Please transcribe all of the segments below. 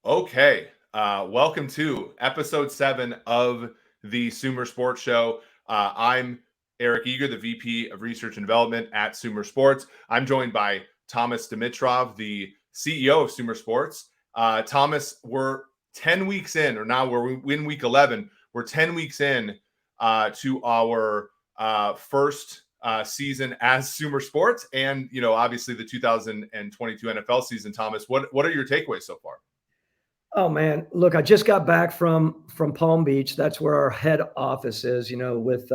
Okay. Welcome to episode 7 of the SumerSports show. I'm Eric Eager, the VP of Research and Development at SumerSports. I'm joined by Thomas Dimitrov, the CEO of SumerSports. Thomas, we're 10 weeks in, or now we're in week 11. We're 10 weeks in to our first season as SumerSports, and obviously the 2022 NFL season. Thomas, what are your takeaways so far? Oh man, look, I just got back from Palm Beach. That's where our head office is. With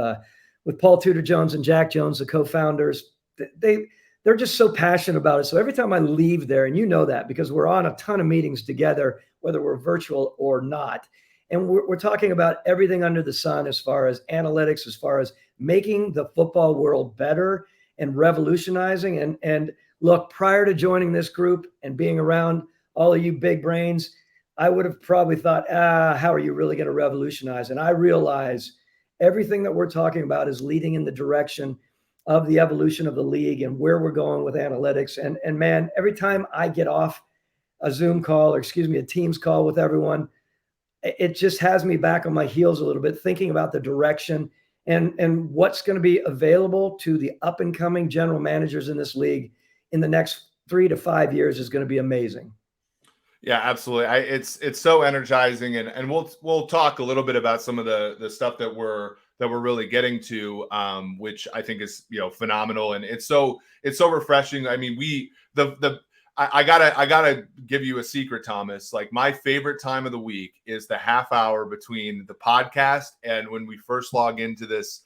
Paul Tudor Jones and Jack Jones, the co-founders. They're just so passionate about it. So every time I leave there, and you know that because we're on a ton of meetings together, whether we're virtual or not, and we're talking about everything under the sun as far as analytics, as far as making the football world better and revolutionizing. And look, prior to joining this group and being around all of you big brains, I would have probably thought, how are you really going to revolutionize? And I realize everything that we're talking about is leading in the direction of the evolution of the league and where we're going with analytics. And man, every time I get off a Zoom call, or a Teams call with everyone, it just has me back on my heels a little bit, thinking about the direction and what's going to be available to the up and coming general managers in this league in the next 3 to 5 years is going to be amazing. Yeah, absolutely. It's so energizing, and we'll talk a little bit about some of the stuff that we're really getting to, which I think is phenomenal, and it's so refreshing. I mean, I gotta give you a secret, Thomas. Like, my favorite time of the week is the half hour between the podcast and when we first log into this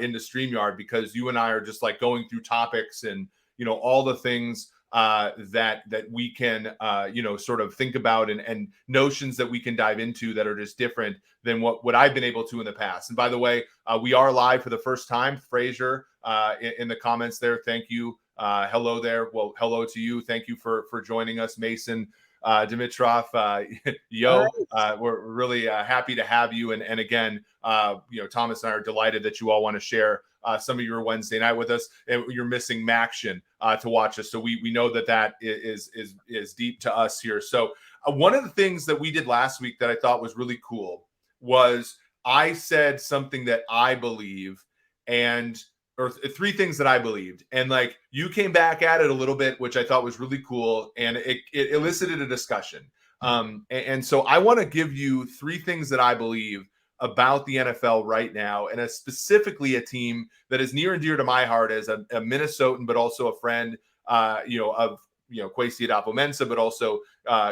into StreamYard, because you and I are just like going through topics and all the things that we can sort of think about and notions that we can dive into that are just different than what I've been able to in the past. And by the way, we are live for the first time. Frazier in the comments there, thank you. Hello there. Well, hello to you. Thank you for joining us, Mason Dimitrov. We're really happy to have you. And again, Thomas and I are delighted that you all want to share some of your Wednesday night with us. And you're missing Maction to watch us, so we know that is deep to us here. So one of the things that we did last week that I thought was really cool was I said something that I believe, or 3 things that I believed, and like you came back at it a little bit, which I thought was really cool, and it elicited a discussion. And so I want to give you 3 things that I believe about the NFL right now, and specifically a team that is near and dear to my heart as a Minnesotan, but also a friend, of Kwesi Adolfo-Mensah, but also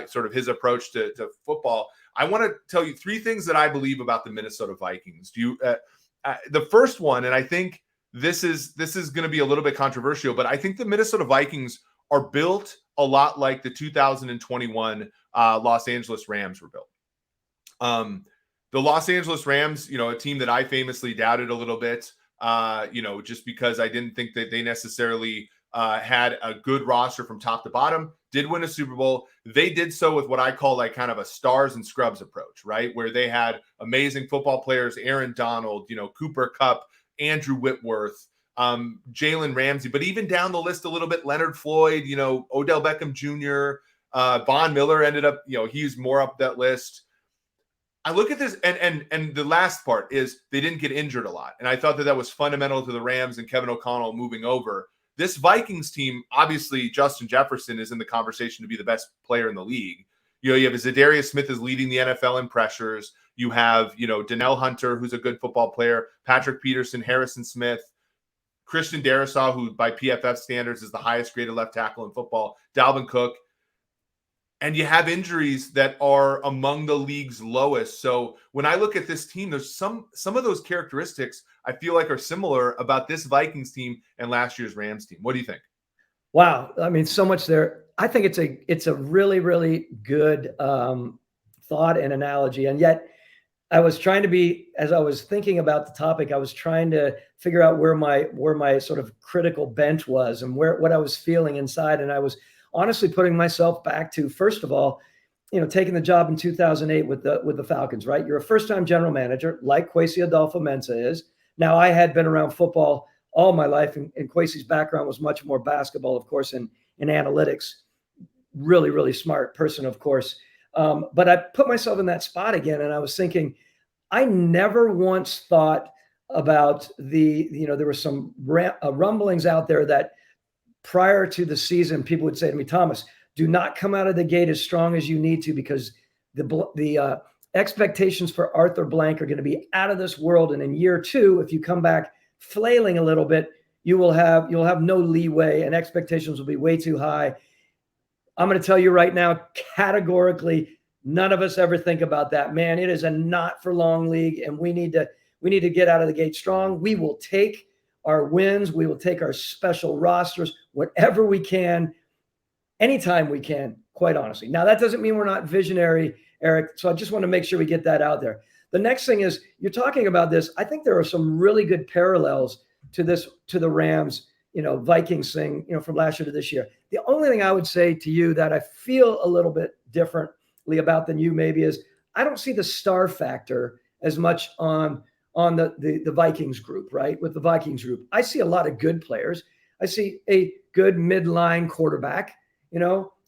sort of his approach to football. I want to tell you 3 things that I believe about the Minnesota Vikings. The first one, and I think this is going to be a little bit controversial, but I think the Minnesota Vikings are built a lot like the 2021 Los Angeles Rams were built. The Los Angeles Rams, a team that I famously doubted a little bit, just because I didn't think that they necessarily had a good roster from top to bottom, did win a Super Bowl. They did so with what I call like kind of a stars and scrubs approach, right? Where they had amazing football players, Aaron Donald, Cooper Kupp, Andrew Whitworth, Jalen Ramsey, but even down the list a little bit, Leonard Floyd, Odell Beckham Jr., Von Miller ended up, he's more up that list. I look at this, and the last part is they didn't get injured a lot. And I thought that was fundamental to the Rams and Kevin O'Connell moving over. This Vikings team, obviously, Justin Jefferson is in the conversation to be the best player in the league. You have Zadarius Smith is leading the NFL in pressures. You have, Danielle Hunter, who's a good football player, Patrick Peterson, Harrison Smith, Christian Darrisaw, who by PFF standards is the highest graded left tackle in football, Dalvin Cook. And you have injuries that are among the league's lowest. So when I look at this team, there's some of those characteristics I feel like are similar about this Vikings team and last year's Rams team. What do you think? Wow. I mean, so much there. I think it's a really, really good thought and analogy. And yet I was trying to be, as I was thinking about the topic, I was trying to figure out where my sort of critical bent was and what I was feeling inside. And I was honestly putting myself back to, first of all, taking the job in 2008 with the Falcons, right? You're a first-time general manager, like Kwesi Adolfo-Mensah is. Now, I had been around football all my life, and Kwesi's background was much more basketball, of course, and analytics. Really, really smart person, of course. But I put myself in that spot again, and I was thinking, I never once thought about there were some rumblings out there that prior to the season, people would say to me, Thomas, do not come out of the gate as strong as you need to, because the expectations for Arthur Blank are going to be out of this world. And in year 2, if you come back flailing a little bit, you'll have no leeway, and expectations will be way too high. I'm going to tell you right now, categorically, none of us ever think about that. Man, it is a not for long league, and we need to get out of the gate strong. We will take our wins. We will take our special rosters, whatever we can, anytime we can, quite honestly. Now, that doesn't mean we're not visionary, Eric. So I just want to make sure we get that out there. The next thing is, you're talking about this. I think there are some really good parallels to the Rams, Vikings thing, from last year to this year. The only thing I would say to you that I feel a little bit differently about than you maybe is, I don't see the star factor as much on the Vikings group, right? With the Vikings group, I see a lot of good players. I see a good midline quarterback.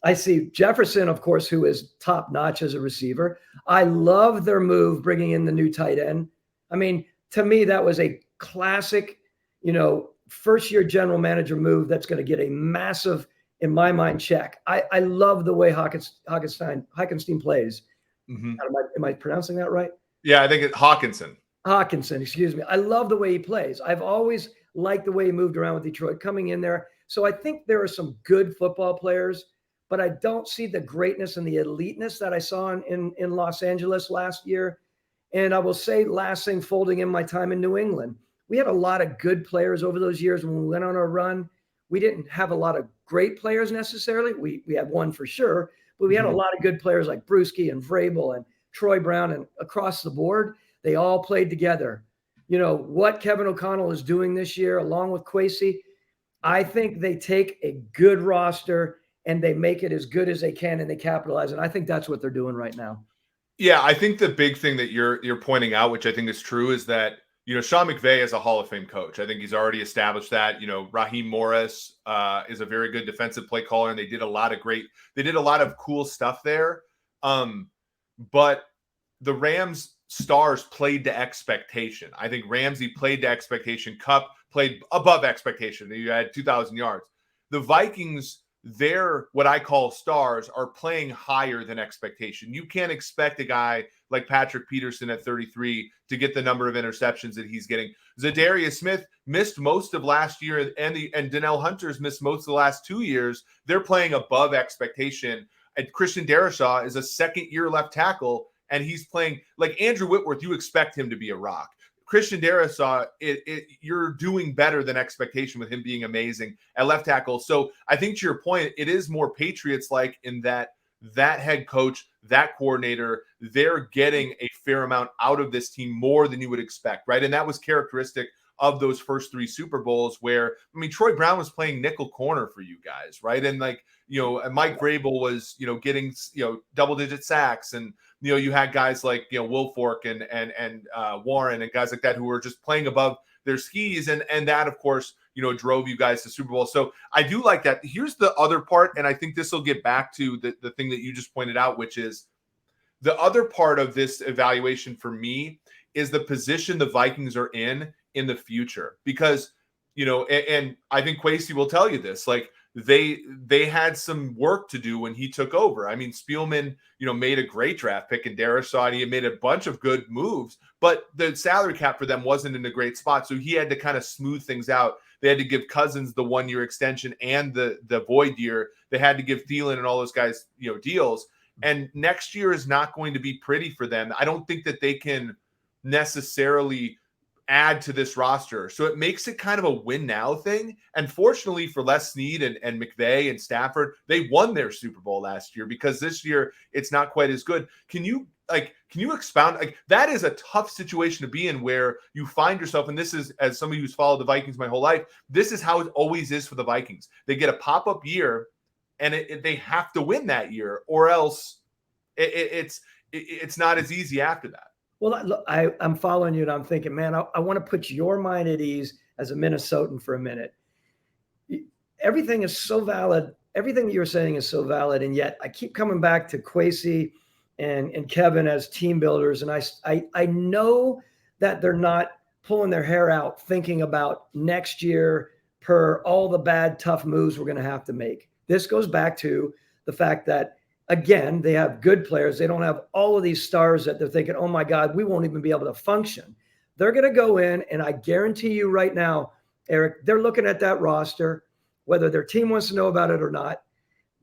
I see Jefferson, of course, who is top notch as a receiver. I love their move bringing in the new tight end. I mean, to me, that was a classic, first year general manager move that's going to get a massive, in my mind, check. I love the way Hockenstein plays. Mm-hmm. Am I pronouncing that right? Yeah, I think it's Hockenson, excuse me. I love the way he plays. I've always liked the way he moved around with Detroit coming in there. So I think there are some good football players, but I don't see the greatness and the eliteness that I saw in Los Angeles last year. And I will say, last thing, folding in my time in New England, we had a lot of good players over those years. When we went on our run, we didn't have a lot of great players necessarily. We had one for sure, but we had a lot of good players like Bruschi and Vrabel and Troy Brown, and across the board, they all played together. What Kevin O'Connell is doing this year, along with Kwesi, I think they take a good roster and they make it as good as they can, and they capitalize. And I think that's what they're doing right now. Yeah, I think the big thing that you're pointing out, which I think is true, is that Sean McVay is a Hall of Fame coach. I think he's already established that. Raheem Morris is a very good defensive play caller, and they did a lot of cool stuff there. But the Rams stars played to expectation. I think Ramsey played to expectation. Kupp played above expectation. You had 2,000 yards. The Vikings, their what I call stars, are playing higher than expectation. You can't expect a guy like Patrick Peterson at 33 to get the number of interceptions that he's getting. Zadarius Smith missed most of last year, and Donnell Hunter's missed most of the last 2 years. They're playing above expectation. And Christian Darrisaw is a second-year left tackle, and he's playing like Andrew Whitworth. You expect him to be a rock. Christian Darrisaw, you're doing better than expectation with him being amazing at left tackle. So I think to your point, it is more Patriots-like in that head coach, that coordinator, they're getting a fair amount out of this team, more than you would expect, right? And that was characteristic of those first 3 Super Bowls where, Troy Brown was playing nickel corner for you guys, right? And and Mike Vrabel was, getting, double-digit sacks, and you had guys like, Wilfork and Warren and guys like that who were just playing above their skis. And that, of course, drove you guys to Super Bowl. So I do like that. Here's the other part. And I think this will get back to the thing that you just pointed out, which is the other part of this evaluation for me is the position the Vikings are in the future. Because, and I think Kwesi will tell you this, like, they had some work to do when he took over. Spielman, made a great draft pick in Darrisaw. He had made a bunch of good moves, but the salary cap for them wasn't in a great spot. So he had to kind of smooth things out. They had to give Cousins the 1-year extension and the void year. They had to give Thielen and all those guys, deals. And next year is not going to be pretty for them. I don't think that they can necessarily add to this roster. So it makes it kind of a win now thing. And fortunately for Les Snead and McVay and Stafford, they won their Super Bowl last year, because this year it's not quite as good. Can you expound? That is a tough situation to be in, where you find yourself, and this is, as somebody who's followed the Vikings my whole life, this is how it always is for the Vikings. They get a pop-up year and they have to win that year, or else it's not as easy after that. Well, look, I'm following you, and I'm thinking, man, I want to put your mind at ease as a Minnesotan for a minute. Everything is so valid. Everything that you're saying is so valid, and yet I keep coming back to Kwesi and Kevin as team builders. And I know that they're not pulling their hair out thinking about next year per all the bad, tough moves we're going to have to make. This goes back to the fact that, again, they have good players. They don't have all of these stars that they're thinking, oh my God, we won't even be able to function. They're going to go in, and I guarantee you right now, Eric, they're looking at that roster, whether their team wants to know about it or not.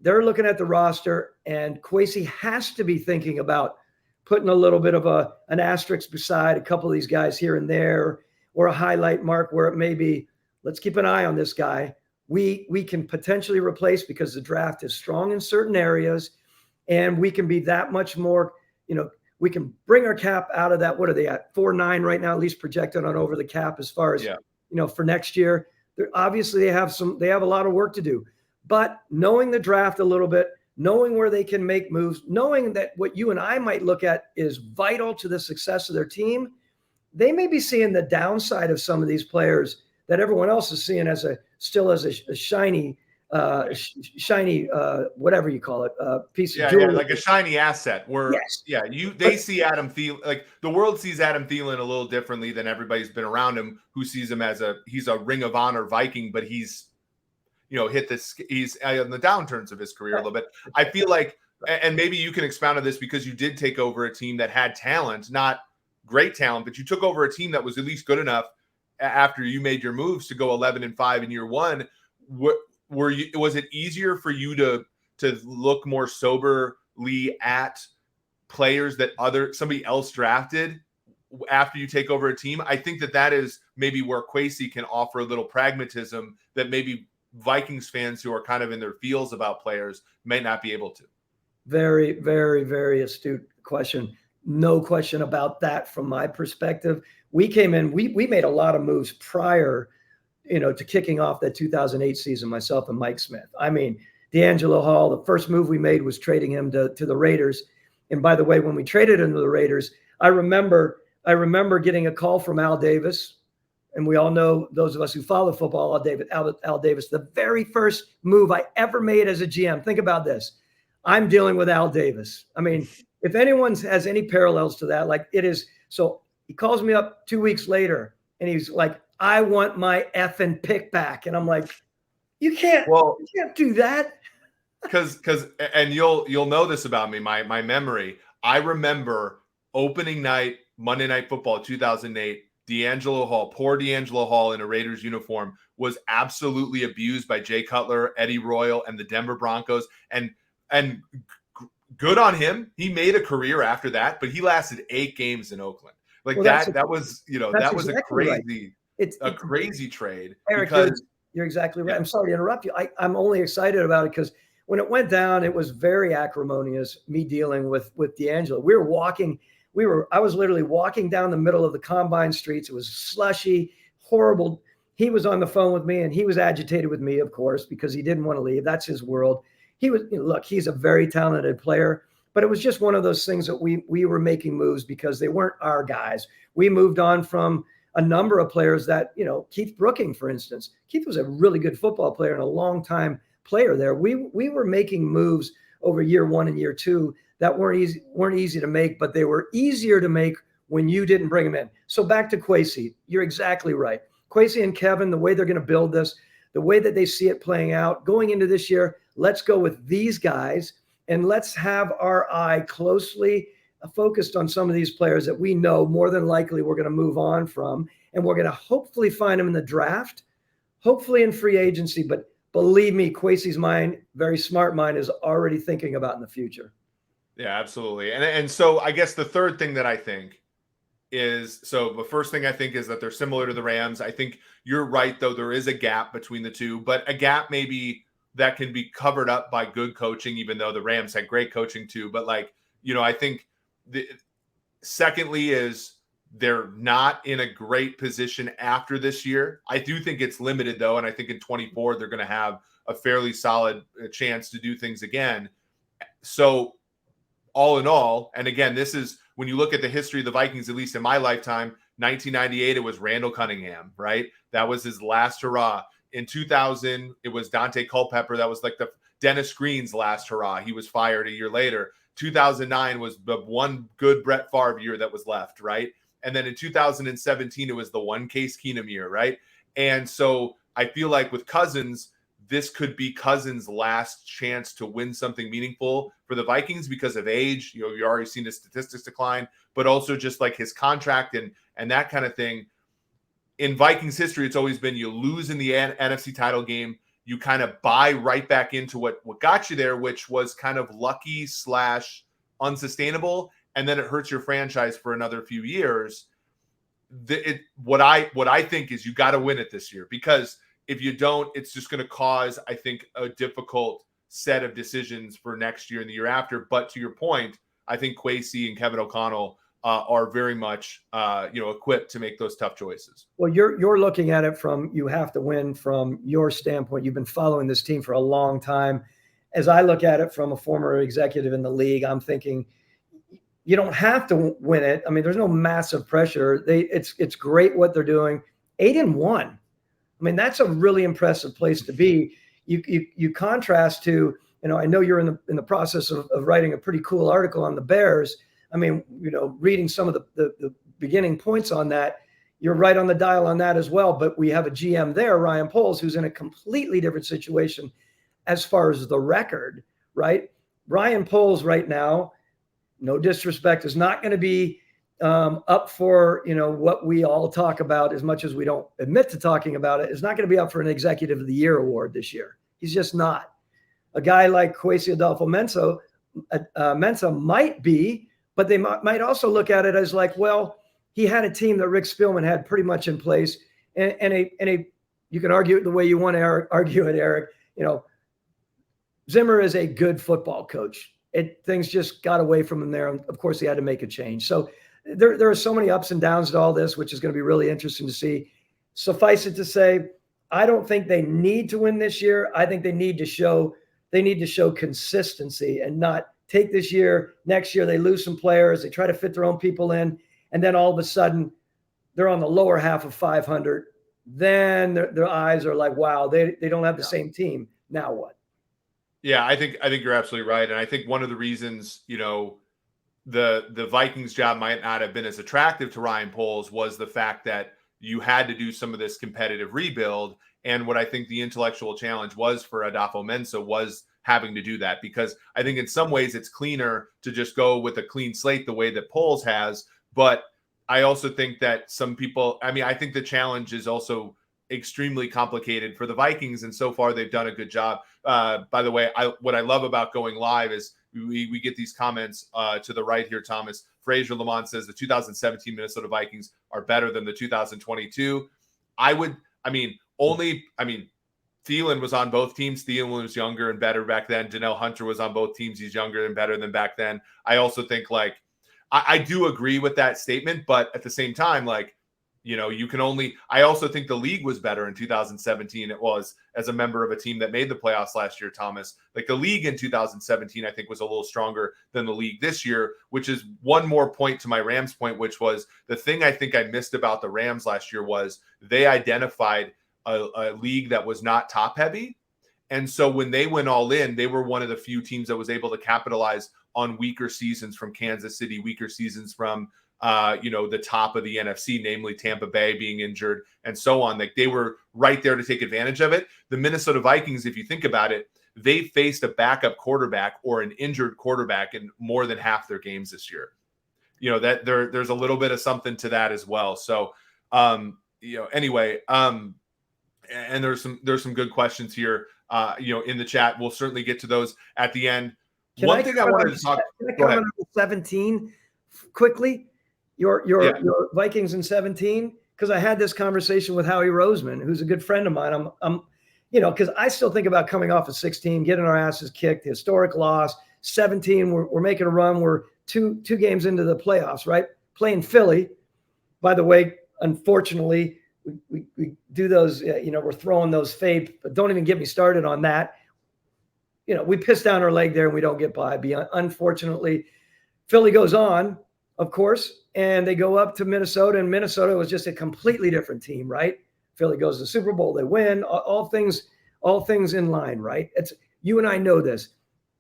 They're looking at the roster, and Kwesi has to be thinking about putting a little bit of an asterisk beside a couple of these guys here and there, or a highlight mark where it may be, let's keep an eye on this guy. We can potentially replace, because the draft is strong in certain areas, and we can be that much more, we can bring our cap out of that. What are they at? 4.9 right now, at least projected on over the cap as far as, for next year. Obviously they have a lot of work to do, but knowing the draft a little bit, knowing where they can make moves, knowing that what you and I might look at is vital to the success of their team, they may be seeing the downside of some of these players that everyone else is seeing as a shiny, whatever you call it, piece of jewelry. Yeah, like a shiny asset. Where they see Adam Thielen, like the world sees Adam Thielen a little differently than everybody's been around him, who sees him as he's a Ring of Honor Viking, but he's he's on the downturns of his career a little bit. I feel like, and maybe you can expound on this because you did take over a team that had talent, not great talent, but you took over a team that was at least good enough after you made your moves to go 11-5 in year one. Was it easier for you to look more soberly at players that somebody else drafted after you take over a team? I think that is maybe where Kwesi can offer a little pragmatism that maybe Vikings fans who are kind of in their feels about players may not be able to. Very, very, very astute question. No question about that from my perspective. We came in, we made a lot of moves prior, to kicking off that 2008 season, myself and Mike Smith. I mean, D'Angelo Hall, the first move we made was trading him to the Raiders. And by the way, when we traded him to the Raiders, I remember getting a call from Al Davis. And we all know, those of us who follow football, Al Davis, the very first move I ever made as a GM. Think about this. I'm dealing with Al Davis. I mean, if anyone has any parallels to that, like it is. So he calls me up 2 weeks later and he's like, I want my effing pick back. And I'm like, you can't do that. Because and you'll know this about me, my memory. I remember opening night, Monday Night Football 2008, poor D'Angelo Hall in a Raiders uniform was absolutely abused by Jay Cutler, Eddie Royal, and the Denver Broncos. And good on him. He made a career after that, but he lasted 8 games in Oakland. Like that was a crazy, right. Crazy trade. Eric, you're exactly right. Yeah. I'm sorry to interrupt you. I'm only excited about it because when it went down, it was very acrimonious, me dealing with D'Angelo. I was literally walking down the middle of the Combine streets. It was slushy, horrible. He was on the phone with me and he was agitated with me, of course, because he didn't want to leave. That's his world. He's a very talented player, but it was just one of those things that we were making moves because they weren't our guys. We moved on from a number of players that, Keith Brooking, for instance. Keith was a really good football player and a long-time player there. We were making moves over year one and year two that weren't easy to make, but they were easier to make when you didn't bring them in. So back to Kwesi, you're exactly right. Kwesi and Kevin, the way they're going to build this, the way that they see it playing out, going into this year, let's go with these guys and let's have our eye closely focused on some of these players that we know more than likely we're going to move on from, and we're going to hopefully find them in the draft, hopefully in free agency. But believe me, Kwesi's mind, very smart mind, is already thinking about in the future. Yeah, absolutely. And so I guess the third thing that I think is, so the first thing I think is that they're similar to the Rams. I think you're right, though. There is a gap between the two, but a gap maybe that can be covered up by good coaching, even though the Rams had great coaching too. But I think secondly is they're not in a great position after this year. I do think it's limited though. And I think in 24, they're going to have a fairly solid chance to do things again. So all in all, and again, this is when you look at the history of the Vikings, at least in my lifetime, 1998, it was Randall Cunningham, right? That was his last hurrah. In 2000, it was Dante Culpepper. That was like the Dennis Green's last hurrah. He was fired a year later. 2009 was the one good Brett Favre year that was left, right? And then in 2017, it was the one Case Keenum year, right? And so I feel like with Cousins, this could be Cousins' last chance to win something meaningful for the Vikings because of age. You've already seen his statistics decline, but also just like his contract and that kind of thing. In Vikings history, it's always been you lose in the NFC title game, you kind of buy right back into what got you there, which was kind of lucky / unsustainable, and then it hurts your franchise for another few years. What I think is you got to win it this year, because if you don't, it's just going to cause, I think, a difficult set of decisions for next year and the year after. But to your point, I think Kwesi and Kevin O'Connell are very much, equipped to make those tough choices. Well, you're looking at it from, you have to win from your standpoint. You've been following this team for a long time. As I look at it from a former executive in the league, I'm thinking you don't have to win it. I mean, there's no massive pressure. It's great what they're doing. 8-1. I mean, that's a really impressive place to be. You contrast to, I know you're in the process of writing a pretty cool article on the Bears. I mean, reading some of the beginning points on that, you're right on the dial on that as well. But we have a GM there, Ryan Poles, who's in a completely different situation as far as the record, right? Ryan Poles right now, no disrespect, is not going to be up for, what we all talk about, as much as we don't admit to talking about it, is not going to be up for an Executive of the Year award this year. He's just not. A guy like Kwesi Adolfo-Mensah might be, but they might also look at it as like, well, he had a team that Rick Spielman had pretty much in place, and you can argue it the way you want to argue it, Eric. Zimmer is a good football coach. Things just got away from him there. Of course, he had to make a change. So there are so many ups and downs to all this, which is going to be really interesting to see. Suffice it to say, I don't think they need to win this year. I think they need to show consistency and not take this year. Next year, they lose some players. They try to fit their own people in. And then all of a sudden, they're on the lower half of 500. Then their eyes are like, wow, they don't have the same team. Now what? Yeah, I think you're absolutely right. And I think one of the reasons, the Vikings job might not have been as attractive to Ryan Poles was the fact that you had to do some of this competitive rebuild. And what I think the intellectual challenge was for Adolfo-Mensah was having to do that, because I think in some ways it's cleaner to just go with a clean slate the way that Poles has. But I also think that I think the challenge is also extremely complicated for the Vikings, and so far they've done a good job. By the way, what I love about going live is we get these comments to the right here. Thomas Frazier Lamont says the 2017 Minnesota Vikings are better than the 2022. Thielen was on both teams. Thielen was younger and better back then. Danielle Hunter was on both teams. He's younger and better than back then. I also think I do agree with that statement, but at the same time, I also think the league was better in 2017. It was, as a member of a team that made the playoffs last year, Thomas. Like, the league in 2017, I think, was a little stronger than the league this year, which is one more point to my Rams point, which was the thing I think I missed about the Rams last year was they identified a league that was not top heavy. And so when they went all in, they were one of the few teams that was able to capitalize on weaker seasons from Kansas City, weaker seasons from the top of the NFC, namely Tampa Bay being injured and so on. Like, they were right there to take advantage of it. The Minnesota Vikings, if you think about it, they faced a backup quarterback or an injured quarterback in more than half their games this year. That there's a little bit of something to that as well. So, anyway, and there's some good questions here, in the chat. We'll certainly get to those at the end. Can I comment on 17 quickly? Your Vikings in 17, because I had this conversation with Howie Roseman, who's a good friend of mine. Because I still think about coming off of 16, getting our asses kicked, historic loss. 17, we're making a run. We're two games into the playoffs, right? Playing Philly. By the way, unfortunately, we do those. We're throwing those fade, but don't even get me started on that. We piss down our leg there and we don't get by. Unfortunately, Philly goes on, of course, and they go up to Minnesota, and Minnesota was just a completely different team, right? Philly goes to the Super Bowl, they win, all things in line, right? You and I know this.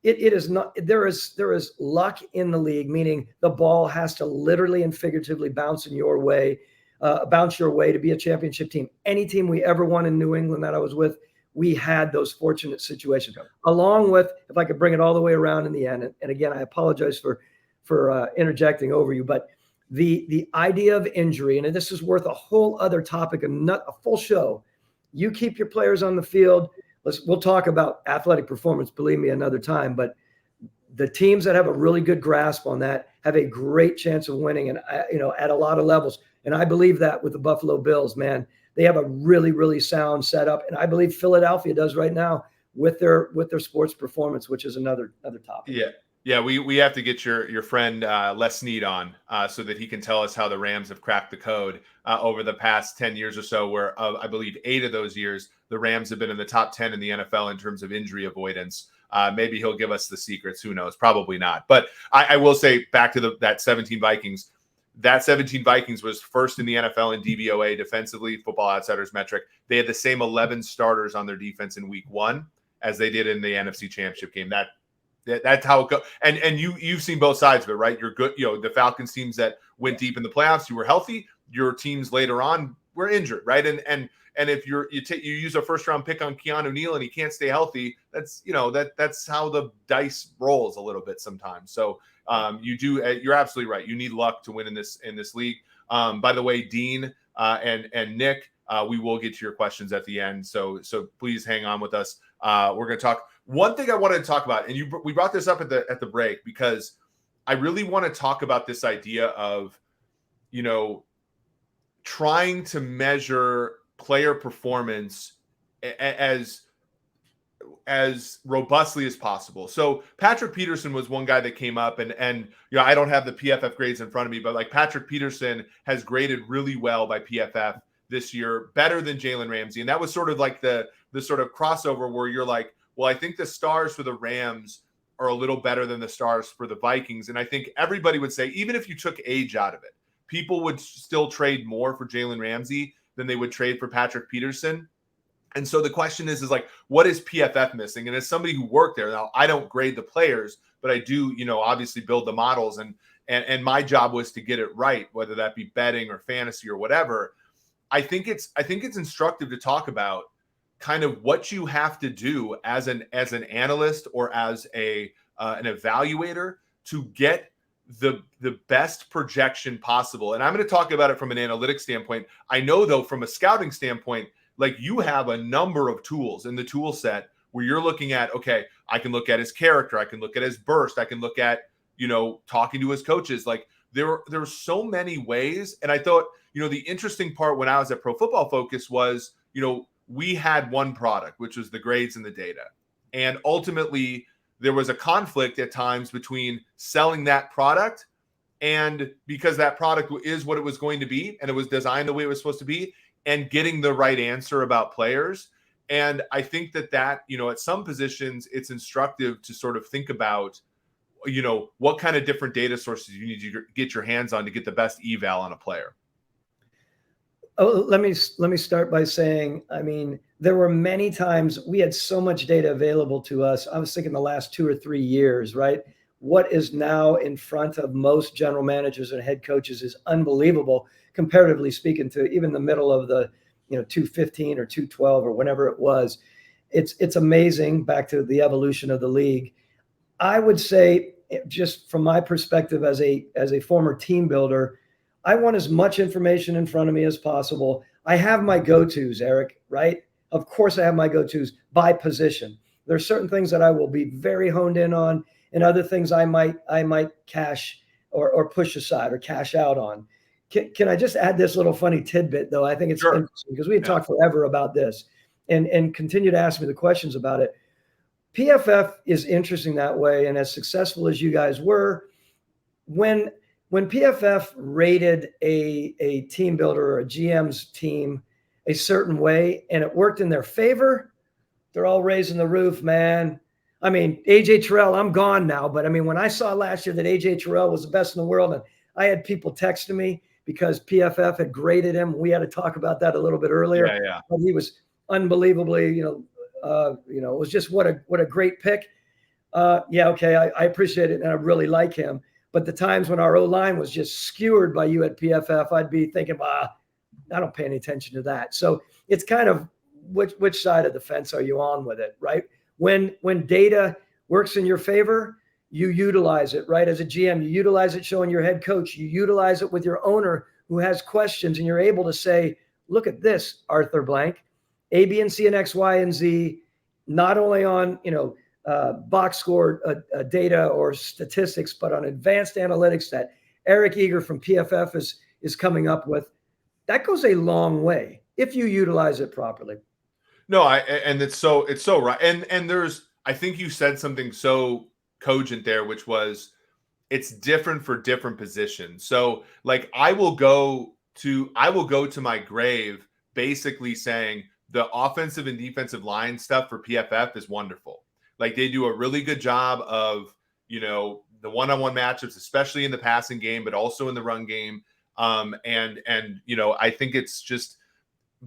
It is not, there is luck in the league, meaning the ball has to literally and figuratively bounce your way to be a championship team. Any team we ever won in New England that I was with, we had those fortunate situations. Yep. Along with, if I could bring it all the way around in the end, and again, I apologize for interjecting over you, but the idea of injury, and this is worth a whole other topic, a full show. You keep your players on the field. We'll talk about athletic performance, believe me, another time. But the teams that have a really good grasp on that have a great chance of winning, and at a lot of levels. And I believe that with the Buffalo Bills, man, they have a really, really sound setup, and I believe Philadelphia does right now with their sports performance, which is another topic. Yeah, we have to get your friend Les Snead on so that he can tell us how the Rams have cracked the code over the past 10 years or so, where I believe 8 of those years, the Rams have been in the top 10 in the NFL in terms of injury avoidance. Maybe he'll give us the secrets. Who knows? Probably not. But I will say, back to that 17 Vikings, that 17 Vikings was first in the NFL in DVOA defensively, Football Outsiders metric. They had the same 11 starters on their defense in week 1 as they did in the NFC Championship game. That's how it goes. And you've seen both sides of it, right? You're good. The Falcons teams that went deep in the playoffs, you were healthy. Your teams later on were injured, right? And if you use a first round pick on Keanu Neal and he can't stay healthy, that's how the dice rolls a little bit sometimes. So you're absolutely right. You need luck to win in this league. By the way, Dean and Nick, we will get to your questions at the end. So please hang on with us. We're going to talk. One thing I wanted to talk about, and we brought this up at the break, because I really want to talk about this idea of, trying to measure player performance as robustly as possible. So Patrick Peterson was one guy that came up, and I don't have the PFF grades in front of me, but like Patrick Peterson has graded really well by PFF this year, better than Jalen Ramsey. And that was sort of like the sort of crossover where you're like, well, I think the stars for the Rams are a little better than the stars for the Vikings. And I think everybody would say, even if you took age out of it, people would still trade more for Jalen Ramsey than they would trade for Patrick Peterson. And so the question is like, what is PFF missing? And as somebody who worked there, now I don't grade the players, but I do, obviously build the models, and my job was to get it right, whether that be betting or fantasy or whatever. I think it's instructive to talk about kind of what you have to do as an analyst or as an evaluator to get the best projection possible. And I'm going to talk about it from an analytics standpoint. I know, though, from a scouting standpoint, like, you have a number of tools in the tool set where you're looking at, okay, I can look at his character, I can look at his burst, I can look at, talking to his coaches. Like, there are so many ways. And I thought, the interesting part when I was at Pro Football Focus was, we had one product, which was the grades and the data. And ultimately, there was a conflict at times between selling that product, and because that product is what it was going to be and it was designed the way it was supposed to be, and getting the right answer about players. And I think that at some positions, it's instructive to sort of think about, what kind of different data sources you need to get your hands on to get the best eval on a player. Oh, let me start by saying, I mean, there were many times we had so much data available to us. I was thinking the last 2 or 3 years, right? What is now in front of most general managers and head coaches is unbelievable, comparatively speaking, to even the middle of the 215 or 212 or whenever it was. It's amazing. Back to the evolution of the league. I would say, just from my perspective as a former team builder, I want as much information in front of me as possible. I have my go-tos, Eric, right? Of course I have my go-tos by position. There are certain things that I will be very honed in on, and other things I might cash or push aside or cash out on. Can I just add this little funny tidbit, though? I think it's Sure. interesting, because we had talked forever about this, and continue to ask me the questions about it. PFF is interesting that way, and as successful as you guys were, when PFF rated a team builder or a GM's team a certain way and it worked in their favor, they're all raising the roof, man. I mean, AJ Terrell, I'm gone now, but I mean, when I saw last year that AJ Terrell was the best in the world, and I had people texting me because PFF had graded him. We had to talk about that a little bit earlier. Yeah. But he was unbelievably, It was just what a great pick. Yeah, okay, I appreciate it, and I really like him. But the times when our O-line was just skewered by you at PFF, I'd be thinking, I don't pay any attention to that. So it's kind of which side of the fence are you on with it, right? When data works in your favor, you utilize it, right? As a GM, you utilize it showing your head coach. You utilize it with your owner who has questions, and you're able to say, look at this, Arthur Blank, A, B, and C, and X, Y, and Z, not only on, box score data or statistics, but on advanced analytics that Eric Eager from PFF is coming up with. That goes a long way if you utilize it properly. No, it's so right. And I think you said something so cogent there, which was it's different for different positions. So like I will go to my grave basically saying the offensive and defensive line stuff for PFF is wonderful. Like they do a really good job of, the one-on-one matchups, especially in the passing game, but also in the run game. And I think it's just,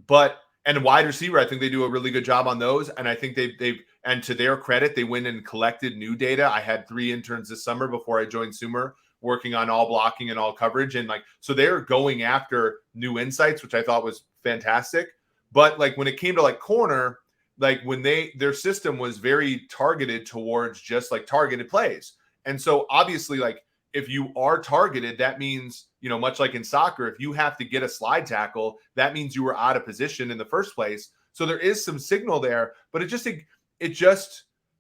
and wide receiver, I think they do a really good job on those. And I think they've and to their credit, they went and collected new data. I had 3 interns this summer before I joined Sumer working on all blocking and all coverage. And so they're going after new insights, which I thought was fantastic. But like when it came to like corner, like when their system was very targeted towards just like targeted plays. And so obviously like if you are targeted, that means, much like in soccer, if you have to get a slide tackle, that means you were out of position in the first place. So there is some signal there, but it just, if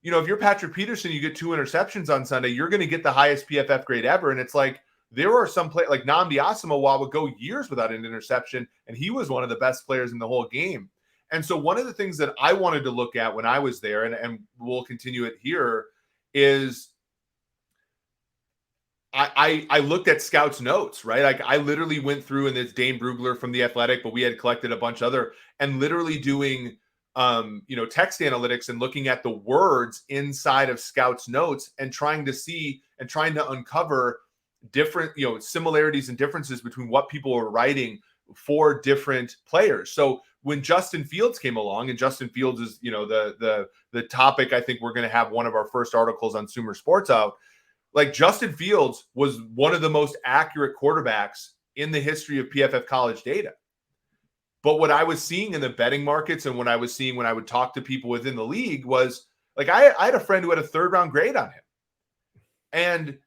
you're Patrick Peterson, you get 2 interceptions on Sunday, you're going to get the highest PFF grade ever. And it's like, there are some play like Nnamdi Asomugha would go years without an interception, and he was one of the best players in the whole game. And so one of the things that I wanted to look at when I was there, and we'll continue it here, is I looked at scouts' notes, right? Like I literally went through, and it's Dane Brugler from The Athletic, but we had collected a bunch other, and literally doing, text analytics and looking at the words inside of scouts' notes and trying to uncover different, similarities and differences between what people were writing for different players. So when Justin Fields came along, and Justin Fields is, the topic, I think we're going to have one of our first articles on SumerSports out. Like Justin Fields was one of the most accurate quarterbacks in the history of PFF college data. But what I was seeing in the betting markets and what I was seeing when I would talk to people within the league was like, I had a friend who had a 3rd round grade on him.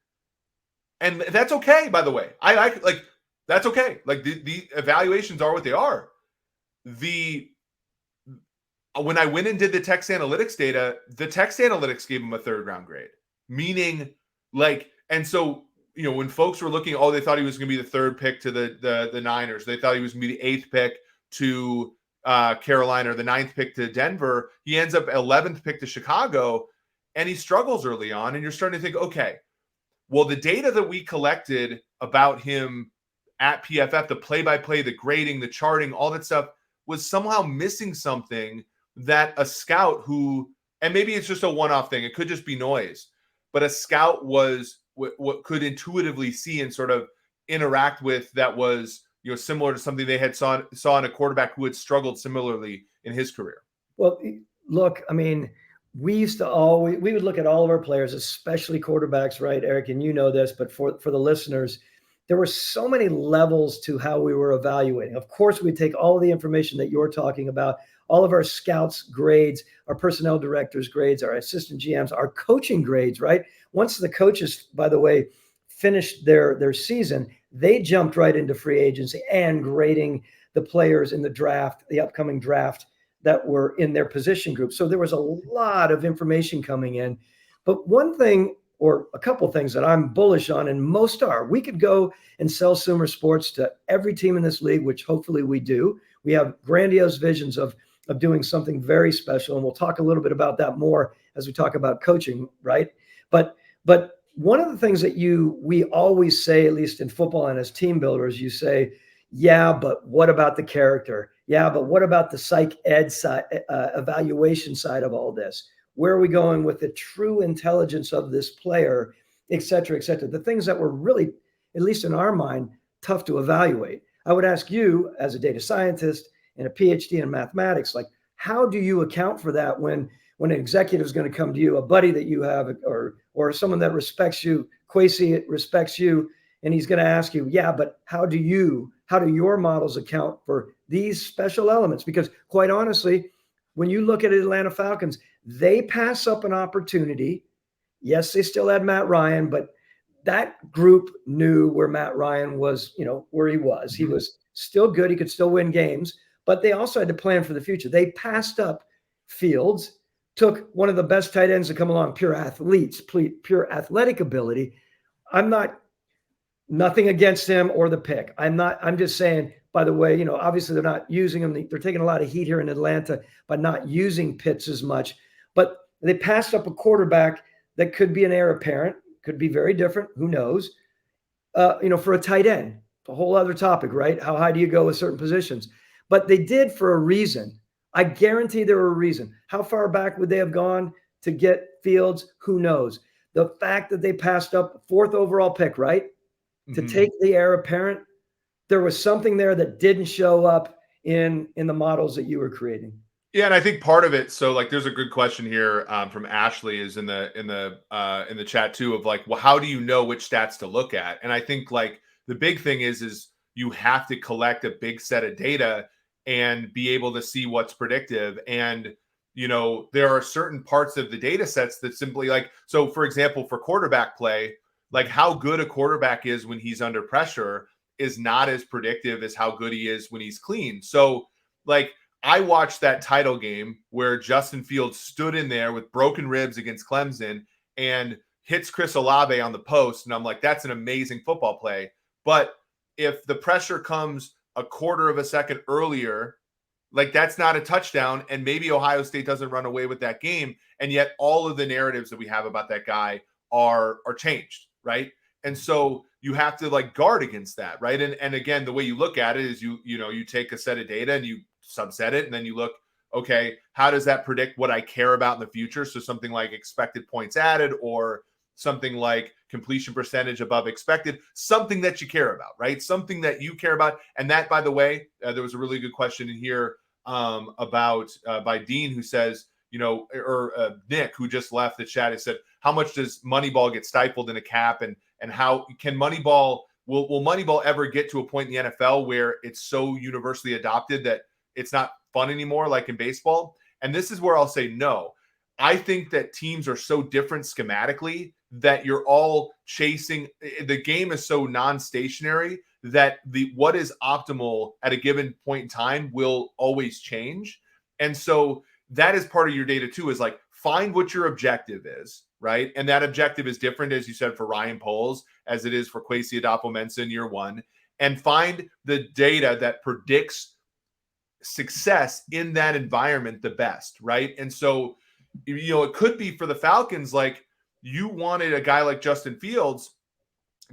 And that's okay, by the way. I that's okay. Like the evaluations are what they are. When I went and did the text analytics data, the text analytics gave him a 3rd round grade, meaning and so, when folks were looking, they thought he was going to be the 3rd pick to the Niners. They thought he was going to be the 8th pick to Carolina, or the 9th pick to Denver. He ends up 11th pick to Chicago, and he struggles early on. And you're starting to think, okay, well, the data that we collected about him at PFF, the play-by-play, the grading, the charting, all that stuff was somehow missing something that a scout and maybe it's just a one-off thing, it could just be noise, but a scout was what could intuitively see and sort of interact with that was, similar to something they had saw in a quarterback who had struggled similarly in his career. Well, look, I mean, we would look at all of our players, especially quarterbacks, right, Eric? And you know this, but for the listeners, there were so many levels to how we were evaluating. Of course, we take all of the information that you're talking about, all of our scouts' grades, our personnel directors' grades, our assistant GMs, our coaching grades, right? Once the coaches, by the way, finished their season, they jumped right into free agency and grading the players in the draft, the upcoming draft that were in their position group. So there was a lot of information coming in. But one thing, or a couple of things that I'm bullish on, and most are, we could go and sell SumerSports to every team in this league, which hopefully we do. We have grandiose visions of doing something very special, and we'll talk a little bit about that more as we talk about coaching, right? But one of the things that we always say, at least in football and as team builders, you say, yeah, but what about the character? Yeah, but what about the psych ed side, evaluation side of all this? Where are we going with the true intelligence of this player, et cetera, et cetera? The things that were really, at least in our mind, tough to evaluate. I would ask you, as a data scientist and a PhD in mathematics, like, how do you account for that when an executive is going to come to you, a buddy that you have, or someone that respects you, Kwesi respects you, and he's going to ask you, yeah, but how do your models account for these special elements? Because quite honestly, when you look at Atlanta Falcons, they pass up an opportunity. Yes, they still had Matt Ryan, but that group knew where Matt Ryan was, where he was. He was still good. He could still win games, but they also had to plan for the future. They passed up Fields, took one of the best tight ends to come along, pure athletes, pure athletic ability. Nothing against him or the pick. I'm just saying, by the way, obviously they're not using him. They're taking a lot of heat here in Atlanta by not using Pitts as much, but they passed up a quarterback that could be an heir apparent, could be very different. Who knows? For a tight end, a whole other topic, right? How high do you go with certain positions? But they did for a reason. I guarantee there were a reason. How far back would they have gone to get Fields? Who knows? The fact that they passed up 4th overall pick, right? To take the heir apparent, there was something there that didn't show up in the models that you were creating. Yeah, and I think part of it. So, like, there's a good question here from Ashley is in the chat too of like, well, how do you know which stats to look at? And I think like the big thing is you have to collect a big set of data and be able to see what's predictive. And there are certain parts of the data sets that simply like. So, for example, for quarterback play, like how good a quarterback is when he's under pressure is not as predictive as how good he is when he's clean. So, like. I watched that title game where Justin Fields stood in there with broken ribs against Clemson and hits Chris Olave on the post. And I'm like, that's an amazing football play. But if the pressure comes a quarter of a second earlier, like that's not a touchdown. And maybe Ohio State doesn't run away with that game. And yet all of the narratives that we have about that guy are changed, right? And so you have to like guard against that, right? And again, the way you look at it is you take a set of data and you subset it, and then you look, okay, how does that predict what I care about in the future? So something like expected points added or something like completion percentage above expected, something that you care about, right? Something that you care about. And that, by the way, there was a really good question in here about by Dean who says, or Nick who just left the chat, has said, how much does Moneyball get stifled in a cap, and how can Moneyball will Moneyball ever get to a point in the NFL where it's so universally adopted that it's not fun anymore, like in baseball? And this is where I'll say no. I think that teams are so different schematically that you're all chasing. The game is so non-stationary that what is optimal at a given point in time will always change. And so that is part of your data too, is like find what your objective is, right? And that objective is different, as you said, for Ryan Poles as it is for Kwesi Adofo-Mensah in year one, and find the data that predicts success in that environment the best, right? And so, it could be for the Falcons, like you wanted a guy like Justin Fields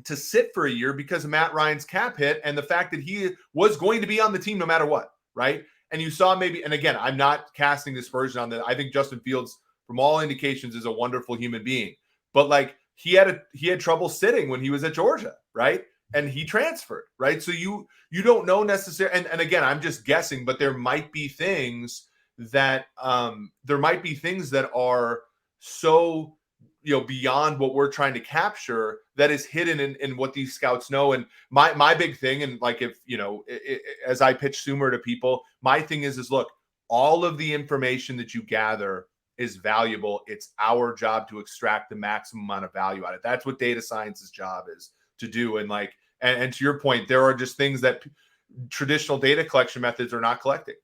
to sit for a year because of Matt Ryan's cap hit and the fact that he was going to be on the team no matter what, right? And you saw maybe, and again, I'm not casting dispersion on that. I think Justin Fields, from all indications, is a wonderful human being, but like he had trouble sitting when he was at Georgia, right? And he transferred, right? So you don't know necessarily. And again, I'm just guessing, but there might be things that are so beyond what we're trying to capture that is hidden in what these scouts know. And my big thing, and like if as I pitch Sumer to people, my thing is look, all of the information that you gather is valuable. It's our job to extract the maximum amount of value out of it. That's what data science's job is to do. And like, and to your point, there are just things that traditional data collection methods are not collecting.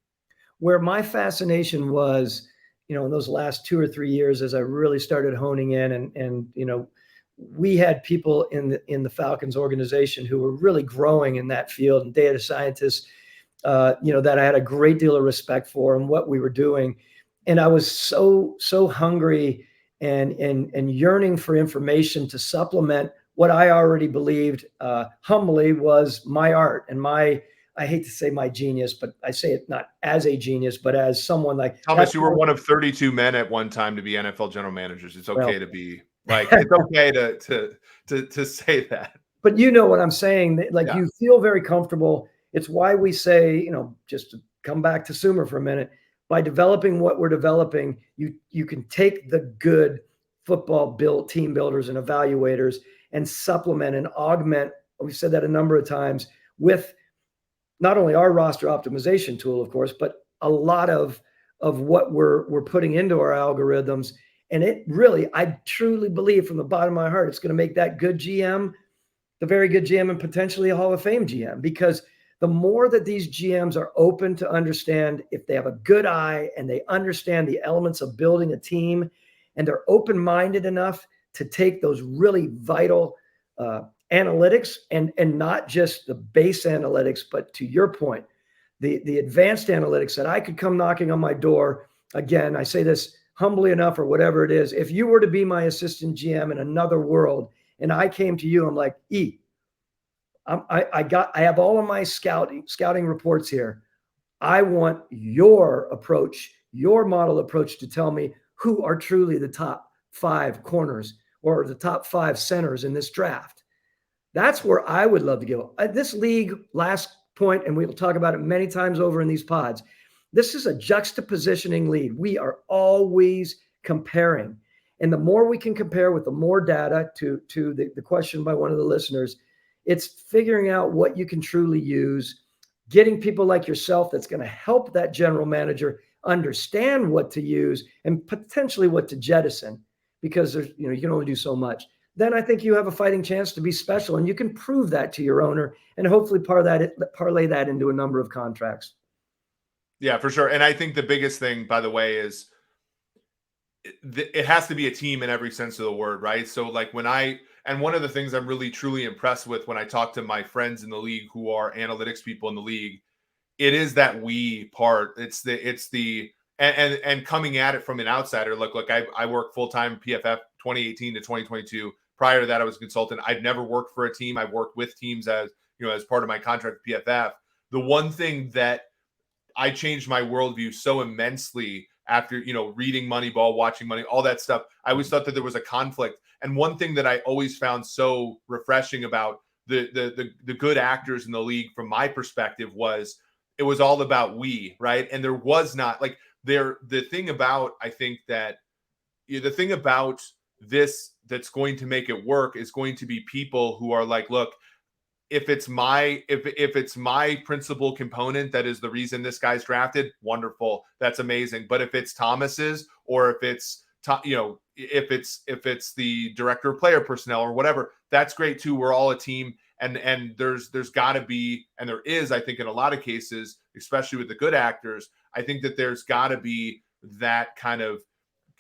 Where my fascination was, in those last 2 or 3 years, as I really started honing in, and we had people in the Falcons organization who were really growing in that field, and data scientists, that I had a great deal of respect for and what we were doing. And I was so hungry and yearning for information to supplement what I already believed humbly was my art and I hate to say my genius, but I say it not as a genius, but as someone like Thomas. You were one of 32 men at one time to be NFL general managers. It's okay to be like, it's okay to say that. But you know what I'm saying? Like, yeah. You feel very comfortable. It's why we say, just to come back to Sumer for a minute, by developing what we're developing, you can take the good football team builders and evaluators and supplement and augment. We've said that a number of times with not only our roster optimization tool, of course, but a lot of what we're putting into our algorithms. And it really, I truly believe from the bottom of my heart, it's going to make that good GM the very good GM and potentially a Hall of Fame GM, because the more that these GMs are open to understand, if they have a good eye and they understand the elements of building a team, and they're open-minded enough to take those really vital analytics and not just the base analytics, but to your point, the advanced analytics that I could come knocking on my door. Again, I say this humbly enough or whatever it is. If you were to be my assistant GM in another world and I came to you, I'm like, I have all of my scouting reports here. I want your approach, your model approach, to tell me who are truly the top 5 corners or the top 5 centers in this draft. That's where I would love to go. This league, last point, and we will talk about it many times over in these pods, this is a juxtapositioning league. We are always comparing. And the more we can compare with the more data, to the question by one of the listeners, it's figuring out what you can truly use, getting people like yourself that's going to help that general manager understand what to use and potentially what to jettison, because there's, you can only do so much. Then I think you have a fighting chance to be special, and you can prove that to your owner and hopefully parlay that into a number of contracts. Yeah, for sure. And I think the biggest thing, by the way, is it has to be a team in every sense of the word, right? So like and one of the things I'm really truly impressed with when I talk to my friends in the league who are analytics people in the league, it is that we part. And coming at it from an outsider. Look, I work full-time PFF 2018 to 2022. Prior to that, I was a consultant. I've never worked for a team. I've worked with teams as part of my contract with PFF. The one thing that I changed my worldview so immensely after, reading Moneyball, watching Money, all that stuff. I always thought that there was a conflict. And one thing that I always found so refreshing about the good actors in the league, from my perspective, was it was all about we, right? And there was not the thing about this that's going to make it work is going to be people who are like, look, if it's my principal component that is the reason this guy's drafted, wonderful, that's amazing. But if it's Thomas's, or if it's the director of player personnel or whatever, that's great too. We're all a team, and there's got to be, and there is, I think in a lot of cases, especially with the good actors, I think that there's got to be that kind of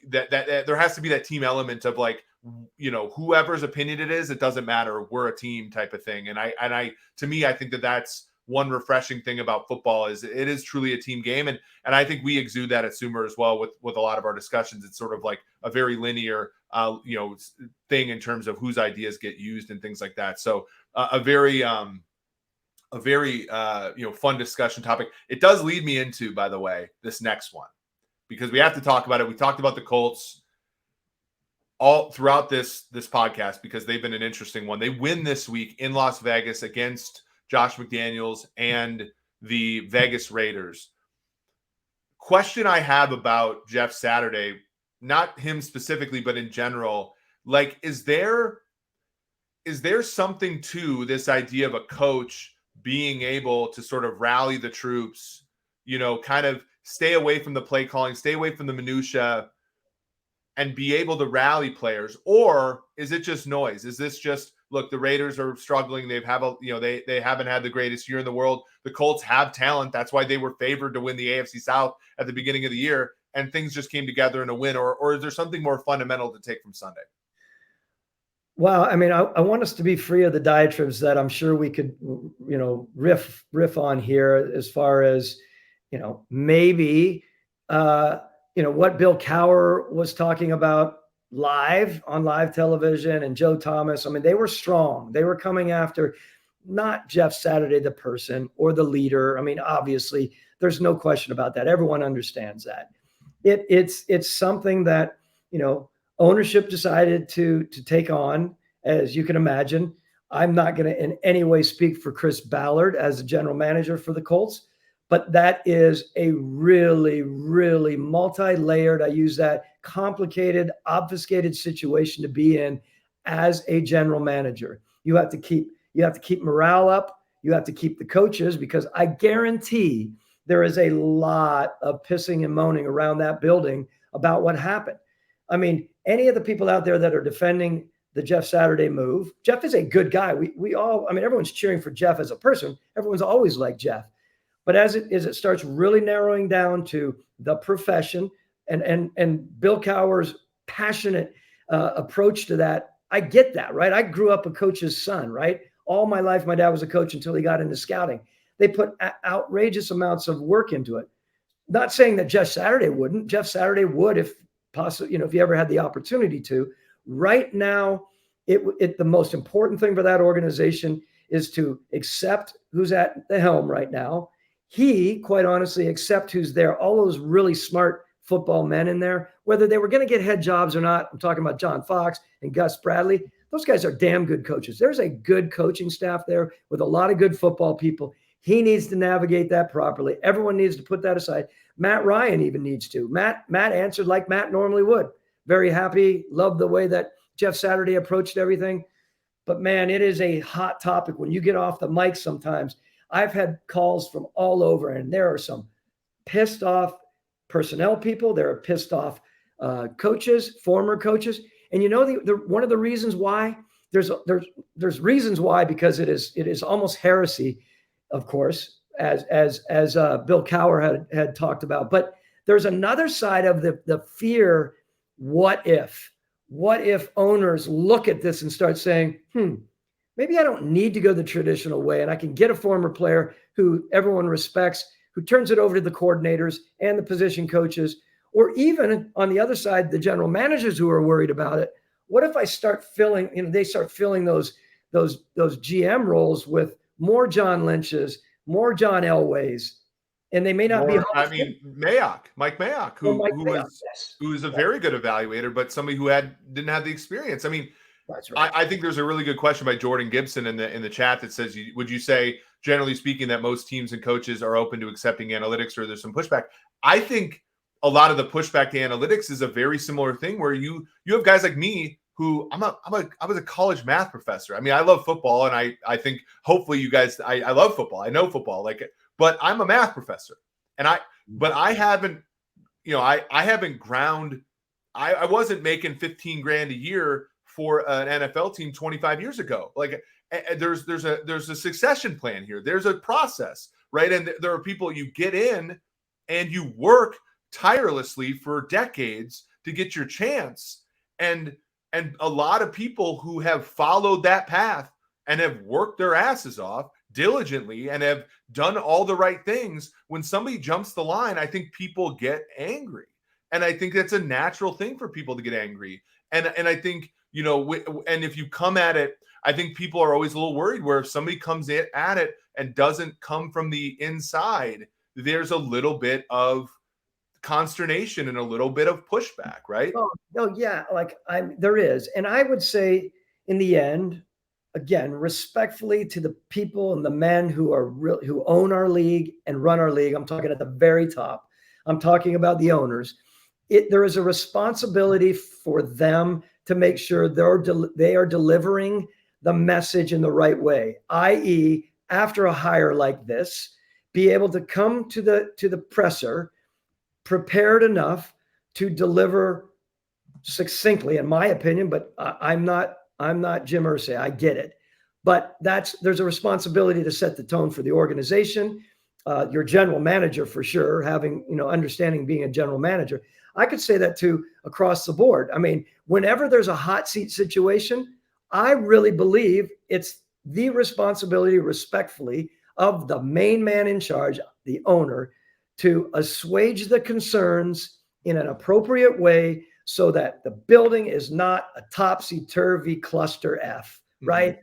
that there has to be that team element of like, whoever's opinion it is, it doesn't matter, we're a team type of thing. And I to me, I think that that's one refreshing thing about football, is it is truly a team game. And I think we exude that at Sumer as well with a lot of our discussions. It's sort of like a very linear, thing in terms of whose ideas get used and things like that. So a very fun discussion topic. It does lead me into, by the way, this next one, because we have to talk about it. We talked about the Colts all throughout this podcast because they've been an interesting one. They win this week in Las Vegas against Josh McDaniels and the Vegas Raiders. Question I have about Jeff Saturday, not him specifically, but in general, like, is there something to this idea of a coach being able to sort of rally the troops, kind of stay away from the play calling, stay away from the minutia, and be able to rally players? Or is it just noise? Is this just, look, the Raiders are struggling. They haven't had the greatest year in the world. The Colts have talent. That's why they were favored to win the AFC South at the beginning of the year, and things just came together in a win. Or is there something more fundamental to take from Sunday? Well, I mean, I want us to be free of the diatribes that I'm sure we could, riff on here, as far as, maybe, what Bill Cowher was talking about on live television, and Joe Thomas. I mean, they were strong. They were coming after not Jeff Saturday, the person or the leader. I mean, obviously, there's no question about that. Everyone understands that. It's something that, ownership decided to take on, as you can imagine. I'm not going to in any way speak for Chris Ballard as the general manager for the Colts, But that is a really, really multi-layered, I use that, complicated, obfuscated situation to be in as a general manager. You have to keep morale up. You have to keep the coaches, because I guarantee there is a lot of pissing and moaning around that building about what happened. I mean, any of the people out there that are defending the Jeff Saturday move, Jeff is a good guy. We all, I mean, everyone's cheering for Jeff as a person. Everyone's always liked Jeff. But as it starts really narrowing down to the profession and Bill Cowher's passionate approach to that, I get that, right? I grew up a coach's son, right? All my life, my dad was a coach until he got into scouting. They put outrageous amounts of work into it. Not saying that Jeff Saturday wouldn't. Jeff Saturday would, if possible, you know, if he ever had the opportunity to. Right now, the most important thing for that organization is to accept who's at the helm right now. He, quite honestly, accept who's there. All those really smart football men in there, whether they were going to get head jobs or not. I'm talking about John Fox and Gus Bradley. Those guys are damn good coaches. There's a good coaching staff there with a lot of good football people. He needs to navigate that properly. Everyone needs to put that aside. Matt Ryan even needs to. Matt answered like Matt normally would. Very happy. Loved the way that Jeff Saturday approached everything. But man, it is a hot topic when you get off the mic sometimes. I've had calls from all over, and there are some pissed off personnel people. There are pissed off coaches, former coaches. And you know, one of the reasons why there's reasons why, because it is almost heresy, of course, as Bill Cowher had talked about. But there's another side of the fear. What if owners look at this and start saying, maybe I don't need to go the traditional way, and I can get a former player who everyone respects, who turns it over to the coordinators and the position coaches, or even on the other side, the general managers who are worried about it. What if I start filling, they start filling those GM roles with more John Lynch's, more John Elway's, and they may not be. I mean, Mike Mayock, who is a very good evaluator, but somebody who didn't have the experience. I mean, that's right. I think there's a really good question by Jordan Gibson in the chat that says, would you say, generally speaking, that most teams and coaches are open to accepting analytics, or there's some pushback? I think a lot of the pushback to analytics is a very similar thing where you have guys like me who I was a college math professor. I mean, I love football, and I think hopefully you guys, I love football. I know football, but I'm a math professor, and I haven't, I haven't ground. I wasn't making $15,000 a year for an NFL team 25 years ago. There's a succession plan here. There's a process, right? And there are people you get in and you work tirelessly for decades to get your chance. And a lot of people who have followed that path and have worked their asses off diligently and have done all the right things, when somebody jumps the line, I think people get angry. And I think that's a natural thing for people to get angry. And I think, and if you come at it, I think people are always a little worried where if somebody comes at it and doesn't come from the inside, there's a little bit of consternation and a little bit of pushback, right? Oh yeah, there is. And I would say in the end, again, respectfully to the people and the men who own our league and run our league, I'm talking at the very top. I'm talking about the owners. There is a responsibility for them to make sure they are delivering the message in the right way, i.e., after a hire like this, be able to come to the presser prepared enough to deliver succinctly, in my opinion. But I'm not Jim Irsay. I get it, but there's a responsibility to set the tone for the organization. Your general manager, for sure, having understanding being a general manager. I could say that too across the board. I mean, whenever there's a hot seat situation, I really believe it's the responsibility, respectfully, of the main man in charge, the owner, to assuage the concerns in an appropriate way so that the building is not a topsy-turvy cluster F, right?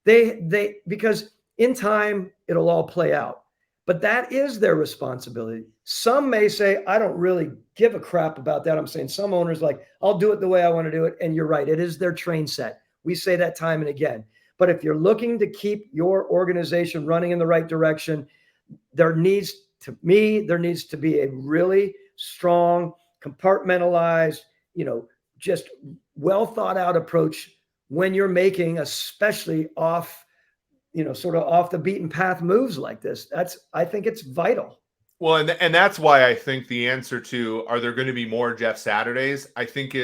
Mm-hmm. Because in time, it'll all play out. But that is their responsibility. Some may say, I don't really give a crap about that. I'm saying some owners I'll do it the way I want to do it. And you're right. It is their train set. We say that time and again. But if you're looking to keep your organization running in the right direction, there needs to me, there needs to be a really strong, compartmentalized, just well thought out approach when you're making, especially sort of off the beaten path moves like this. I think it's vital. Well, and that's why I think the answer to, are there going to be more Jeff Saturdays, I think,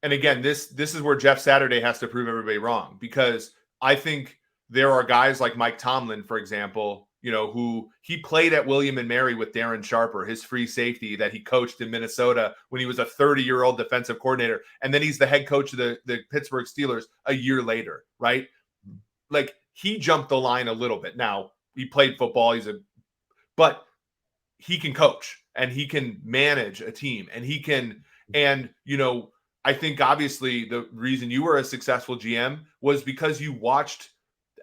and again, this is where Jeff Saturday has to prove everybody wrong, because I think there are guys like Mike Tomlin, for example, who he played at William and Mary with Darren Sharper, his free safety that he coached in Minnesota when he was a 30-year-old defensive coordinator. And then he's the head coach of the Pittsburgh Steelers a year later, right? Like, he jumped the line a little bit. Now, he played football. But he can coach and he can manage a team, and he can, and, I think obviously the reason you were a successful GM was because you watched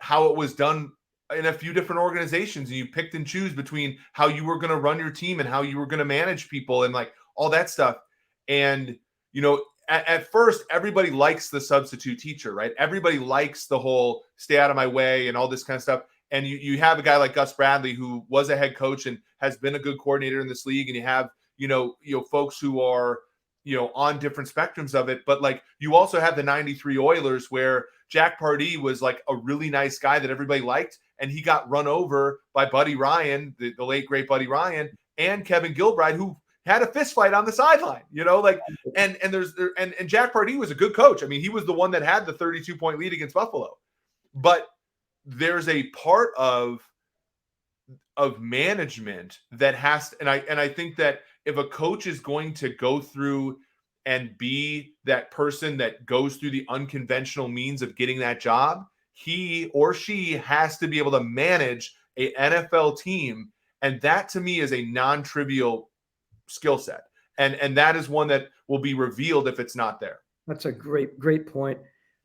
how it was done in a few different organizations, and you picked and choose between how you were going to run your team and how you were going to manage people and like all that stuff. And, at first, everybody likes the substitute teacher, right? Everybody likes the whole stay out of my way and all this kind of stuff. And you have a guy like Gus Bradley, who was a head coach and has been a good coordinator in this league. And you have, folks who are, on different spectrums of it. But like, you also have the 93 Oilers, where Jack Pardee was like a really nice guy that everybody liked. And he got run over by Buddy Ryan, the late, great Buddy Ryan, and Kevin Gilbride, who had a fist fight on the sideline, and Jack Pardee was a good coach. I mean, he was the one that had the 32-point lead against Buffalo. But there's a part of management that has to, and I think that if a coach is going to go through and be that person that goes through the unconventional means of getting that job, he or she has to be able to manage a NFL team. And that, to me, is a non-trivial skill set. And that is one that will be revealed if it's not there. That's a great point.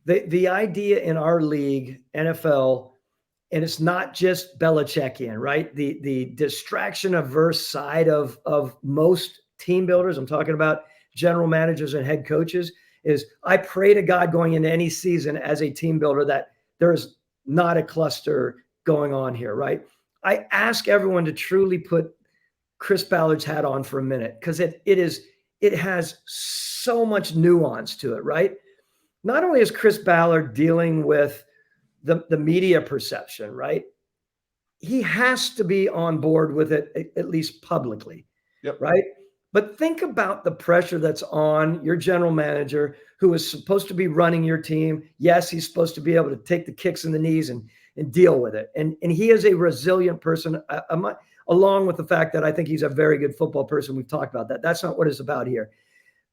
The idea in our league, NFL, and it's not just Belichickian, right? The distraction averse side of most team builders, I'm talking about general managers and head coaches, is I pray to God going into any season as a team builder that there's not a cluster going on here, right? I ask everyone to truly put Chris Ballard's hat on for a minute, because it has so much nuance to it, right? Not only is Chris Ballard dealing with the media perception, right? He has to be on board with it, at least publicly, yep. Right? But think about the pressure that's on your general manager, who is supposed to be running your team. Yes, he's supposed to be able to take the kicks in the knees and deal with it. And he is a resilient person, along with the fact that I think he's a very good football person. We've talked about that. That's not what it's about here.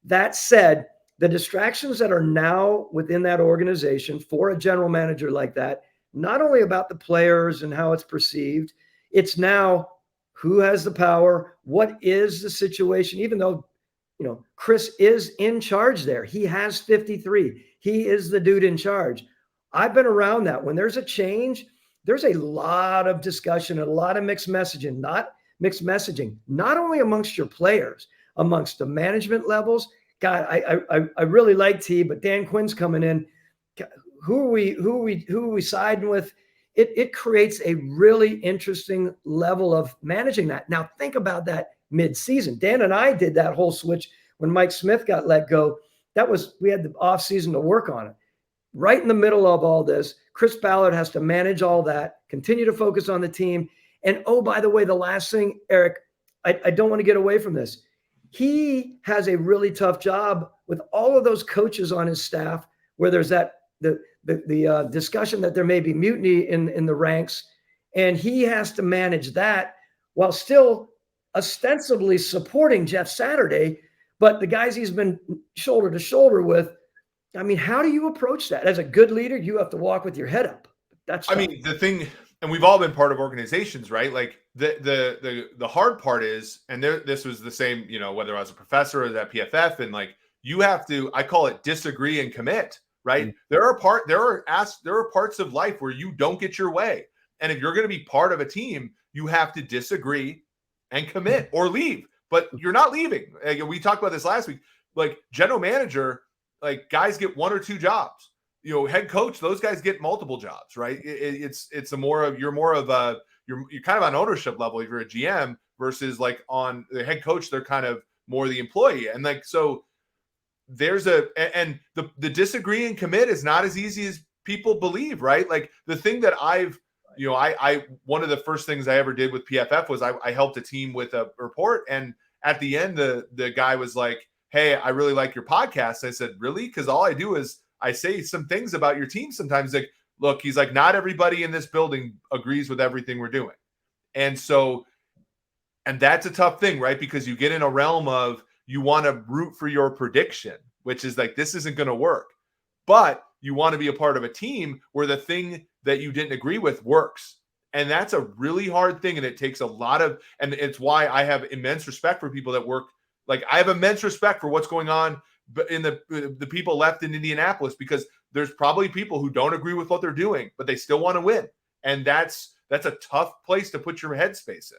That said, the distractions that are now within that organization for a general manager like that, not only about the players and how it's perceived, it's now who has the power, what is the situation, even though, Chris is in charge there. He has 53. He is the dude in charge. I've been around that. When there's a change, there's a lot of discussion and a lot of mixed messaging, not only amongst your players, amongst the management levels. God, I really like T, but Dan Quinn's coming in. Who are we siding with? It creates a really interesting level of managing that. Now think about that mid-season. Dan and I did that whole switch when Mike Smith got let go. We had the off season to work on it. Right in the middle of all this, Chris Ballard has to manage all that, continue to focus on the team. And oh, by the way, the last thing, Eric, I don't want to get away from this. He has a really tough job with all of those coaches on his staff, where there's the discussion that there may be mutiny in the ranks, and he has to manage that while still ostensibly supporting Jeff Saturday. But the guys he's been shoulder to shoulder with, I mean, how do you approach that? As a good leader, you have to walk with your head up. That's tough. I mean, the thing, and we've all been part of organizations, right? Like the hard part is, and this was the same, whether I was a professor or at PFF, and like, you have to, I call it disagree and commit, right? Mm-hmm. There are parts of life where you don't get your way. And if you're going to be part of a team, you have to disagree and commit or leave, but you're not leaving. We talked about this last week, like general manager, like guys get one or two jobs, head coach, those guys get multiple jobs, right? You're more of a, you're kind of on ownership level if you're a GM versus like on the head coach, they're kind of more the employee. And like, so there's and the disagree and commit is not as easy as people believe, right? Like the thing that I've, I one of the first things I ever did with PFF was I helped a team with a report. And at the end, the guy was like, hey, I really like your podcast. I said, really? Because all I do is I say some things about your team sometimes. Like, look, he's like, not everybody in this building agrees with everything we're doing. And so, and that's a tough thing, right? Because you get in a realm of you want to root for your prediction, which is like, this isn't going to work. But you want to be a part of a team where the thing that you didn't agree with works. And that's a really hard thing. And it takes a lot of, and it's why I have immense respect for people that work. Like I have immense respect for what's going on in the people left in Indianapolis, because there's probably people who don't agree with what they're doing, but they still want to win. And that's a tough place to put your headspace in.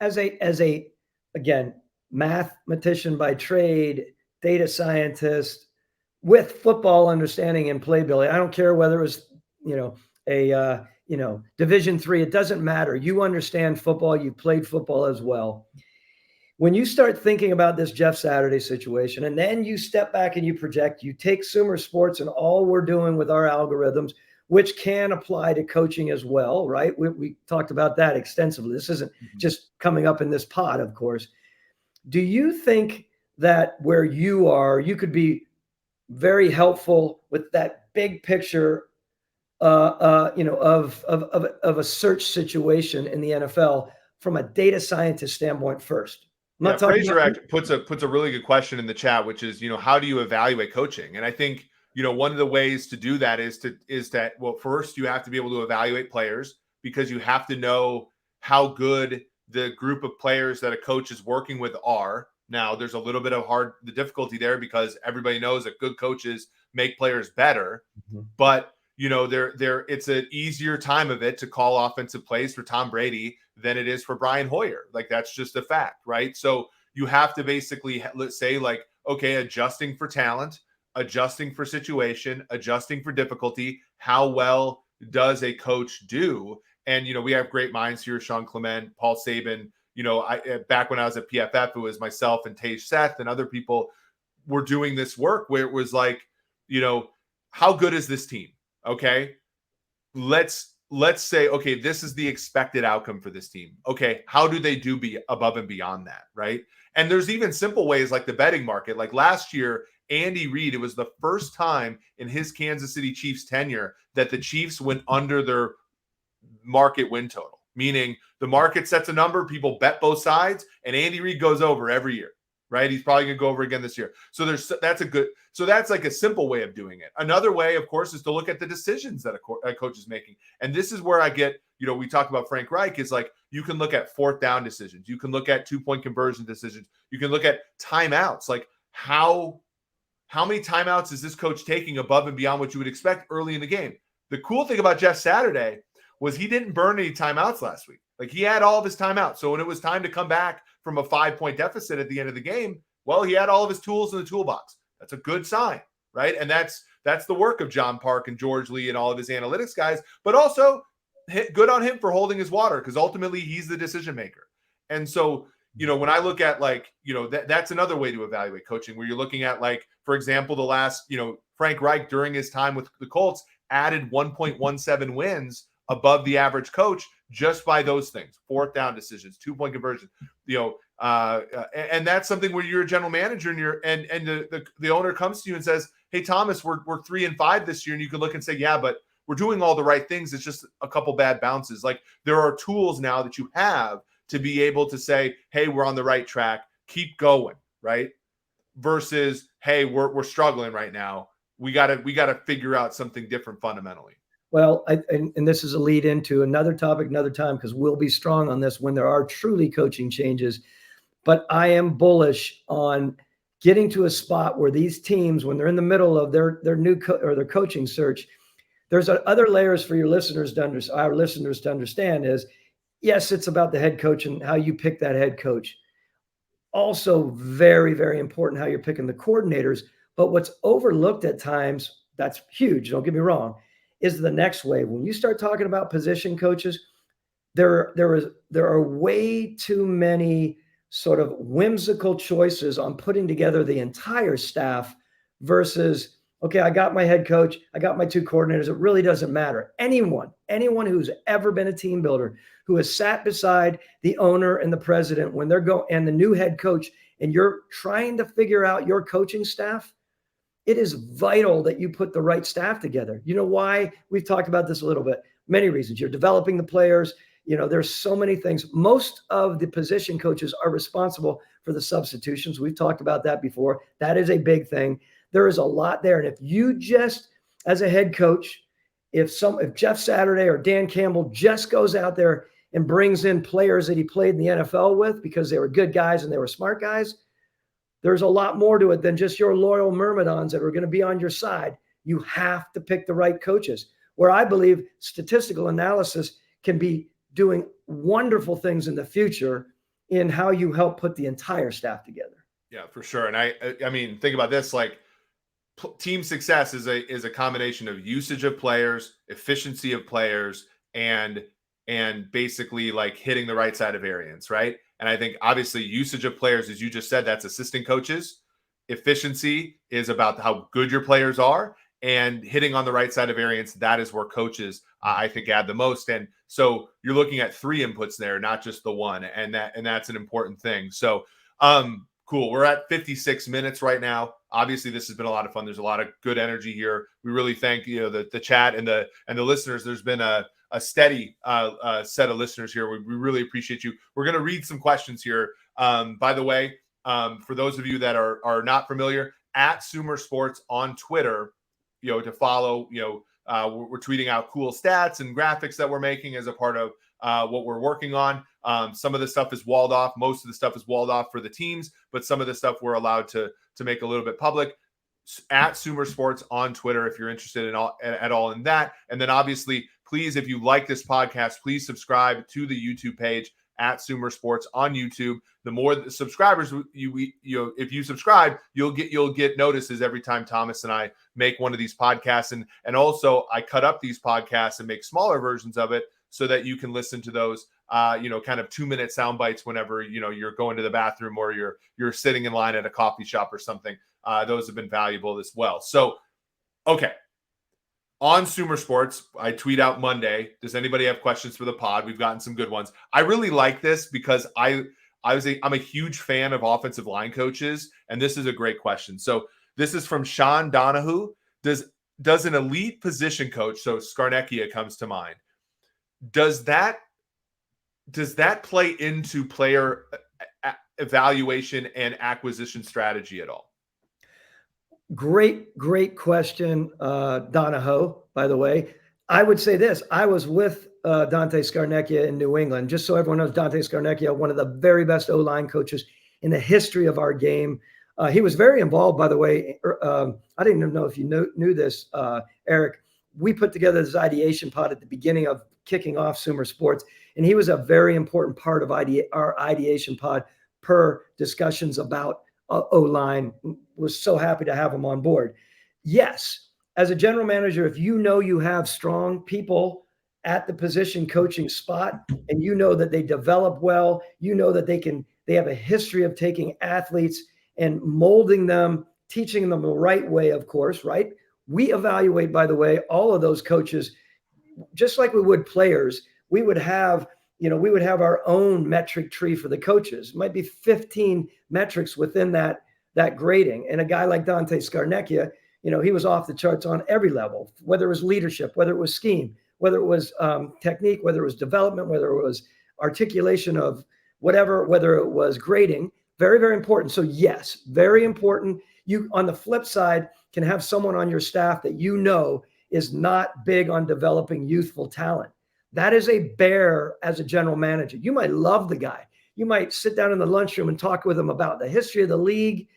As a again, mathematician by trade, data scientist with football understanding and playability. I don't care whether it was, Division III, it doesn't matter. You understand football, you played football as well. When you start thinking about this Jeff Saturday situation, and then you step back and you project, you take SumerSports and all we're doing with our algorithms, which can apply to coaching as well, right? We talked about that extensively. This isn't just coming up in this pod, of course. Do you think that where you are, you could be very helpful with that big picture, of a search situation in the NFL from a data scientist standpoint first? Fraser puts a really good question in the chat, which is, how do you evaluate coaching? And I think, one of the ways to do that is that, well, first you have to be able to evaluate players, because you have to know how good the group of players that a coach is working with are. Now, there's a little bit of the difficulty there, because everybody knows that good coaches make players better, but it's an easier time of it to call offensive plays for Tom Brady than it is for Brian Hoyer. Like, that's just a fact, right? So you have to basically, let's say, like, okay, adjusting for talent, adjusting for situation, adjusting for difficulty. How well does a coach do? And, we have great minds here, Sean Clement, Paul Sabin. Back when I was at PFF, it was myself and Tage Seth and other people were doing this work where it was like, how good is this team? Okay, let's say, okay, this is the expected outcome for this team. Okay, how do they do above and beyond that, right? And there's even simple ways like the betting market. Like last year, Andy Reid, it was the first time in his Kansas City Chiefs tenure that the Chiefs went under their market win total, meaning the market sets a number, people bet both sides, and Andy Reid goes over every year, right? He's probably going to go over again this year. So that's like a simple way of doing it. Another way, of course, is to look at the decisions that a coach is making. And this is where I get, we talk about Frank Reich, is like, you can look at fourth down decisions. You can look at 2-point conversion decisions. You can look at timeouts. Like how many timeouts is this coach taking above and beyond what you would expect early in the game? The cool thing about Jeff Saturday was he didn't burn any timeouts last week. Like, he had all of his timeouts. So when it was time to come back from a 5-point deficit at the end of the game, well, he had all of his tools in the toolbox. That's a good sign, right? And that's the work of John Park and George Lee and all of his analytics guys, but also good on him for holding his water, because ultimately he's the decision maker. And so, when I look at like, that's another way to evaluate coaching, where you're looking at, like, for example, the last, Frank Reich during his time with the Colts added 1.17 wins above the average coach just by those things: fourth down decisions, 2-point conversion, and that's something where you're a general manager and the owner comes to you and says, hey, Thomas, we're 3-5 this year. And you can look and say, yeah, but we're doing all the right things. It's just a couple bad bounces. Like, there are tools now that you have to be able to say, hey, we're on the right track, keep going, right? Versus, hey, we're struggling right now. We gotta figure out something different fundamentally. Well, and this is a lead into another topic, another time, because we'll be strong on this when there are truly coaching changes. But I am bullish on getting to a spot where these teams, when they're in the middle of their new their coaching search, there's other layers for our listeners to understand. Is, yes, it's about the head coach and how you pick that head coach. Also, very, very important how you're picking the coordinators. But what's overlooked at times, that's huge, don't get me wrong, is the next wave. When you start talking about position coaches, there are way too many sort of whimsical choices on putting together the entire staff versus, okay, I got my head coach, I got my two coordinators. It really doesn't matter. Anyone who's ever been a team builder, who has sat beside the owner and the president when they're going and the new head coach, and you're trying to figure out your coaching staff, it is vital that you put the right staff together. You know why? We've talked about this a little bit. Many reasons. You're developing the players. There's so many things. Most of the position coaches are responsible for the substitutions. We've talked about that before. That is a big thing. There is a lot there. And if you just, as a head coach, if Jeff Saturday or Dan Campbell just goes out there and brings in players that he played in the NFL with because they were good guys and they were smart guys, there's a lot more to it than just your loyal myrmidons that are going to be on your side. You have to pick the right coaches. Where I believe statistical analysis can be doing wonderful things in the future in how you help put the entire staff together. Yeah, for sure. And I mean, think about this, like team success is a combination of usage of players, efficiency of players, and basically like hitting the right side of variance, right? And I think obviously usage of players, as you just said, that's assistant coaches. Efficiency is about how good your players are, and hitting on the right side of variance, that is where coaches, I think, add the most. And so you're looking at 3 inputs there, not just the one, and that's an important thing. So cool. We're at 56 minutes right now. Obviously, this has been a lot of fun. There's a lot of good energy here. We really thank the chat and the listeners. There's been a steady set of listeners here. We really appreciate you. We're going to read some questions here. By the way, for those of you that are not familiar, at SumerSports on Twitter, to follow, we're tweeting out cool stats and graphics that we're making as a part of what we're working on. Some of the stuff is walled off. Most of the stuff is walled off for the teams, but some of the stuff we're allowed to make a little bit public. At SumerSports on Twitter, if you're interested at all in that. And then obviously, please, if you like this podcast, please subscribe to the YouTube page at SumerSports on YouTube. The more the subscribers if you subscribe, you'll get notices every time Thomas and I make one of these podcasts. And also I cut up these podcasts and make smaller versions of it so that you can listen to those kind of 2-minute sound bites whenever you're going to the bathroom or you're sitting in line at a coffee shop or something. Those have been valuable as well. So, okay. On SumerSports, I tweet out Monday. Does anybody have questions for the pod? We've gotten some good ones. I really like this because I'm a huge fan of offensive line coaches, and this is a great question. So this is from Sean Donahue. Does an elite position coach, so Scarnecchia comes to mind, does that play into player evaluation and acquisition strategy at all? Great question, Donahoe, by the way. I would say this. I was with Dante Scarnecchia in New England. Just so everyone knows, Dante Scarnecchia, one of the very best O-line coaches in the history of our game. He was very involved, by the way. I didn't even know if you knew this, Eric. We put together this ideation pod at the beginning of kicking off SumerSports, and he was a very important part of our ideation pod per discussions about O-line. Was so happy to have him on board. Yes, as a general manager, if you have strong people at the position coaching spot and that they develop well, that they have a history of taking athletes and molding them, teaching them the right way, of course, right? We evaluate, by the way, all of those coaches, just like we would players. We would have our own metric tree for the coaches. It might be 15 metrics within that grading. And a guy like Dante Scarnecchia, he was off the charts on every level, whether it was leadership, whether it was scheme, whether it was technique, whether it was development, whether it was articulation of whatever, whether it was grading. Very, very important. So yes, very important. You, on the flip side, can have someone on your staff that is not big on developing youthful talent. That is a bear as a general manager. You might love the guy. You might sit down in the lunchroom and talk with him about the history of the league,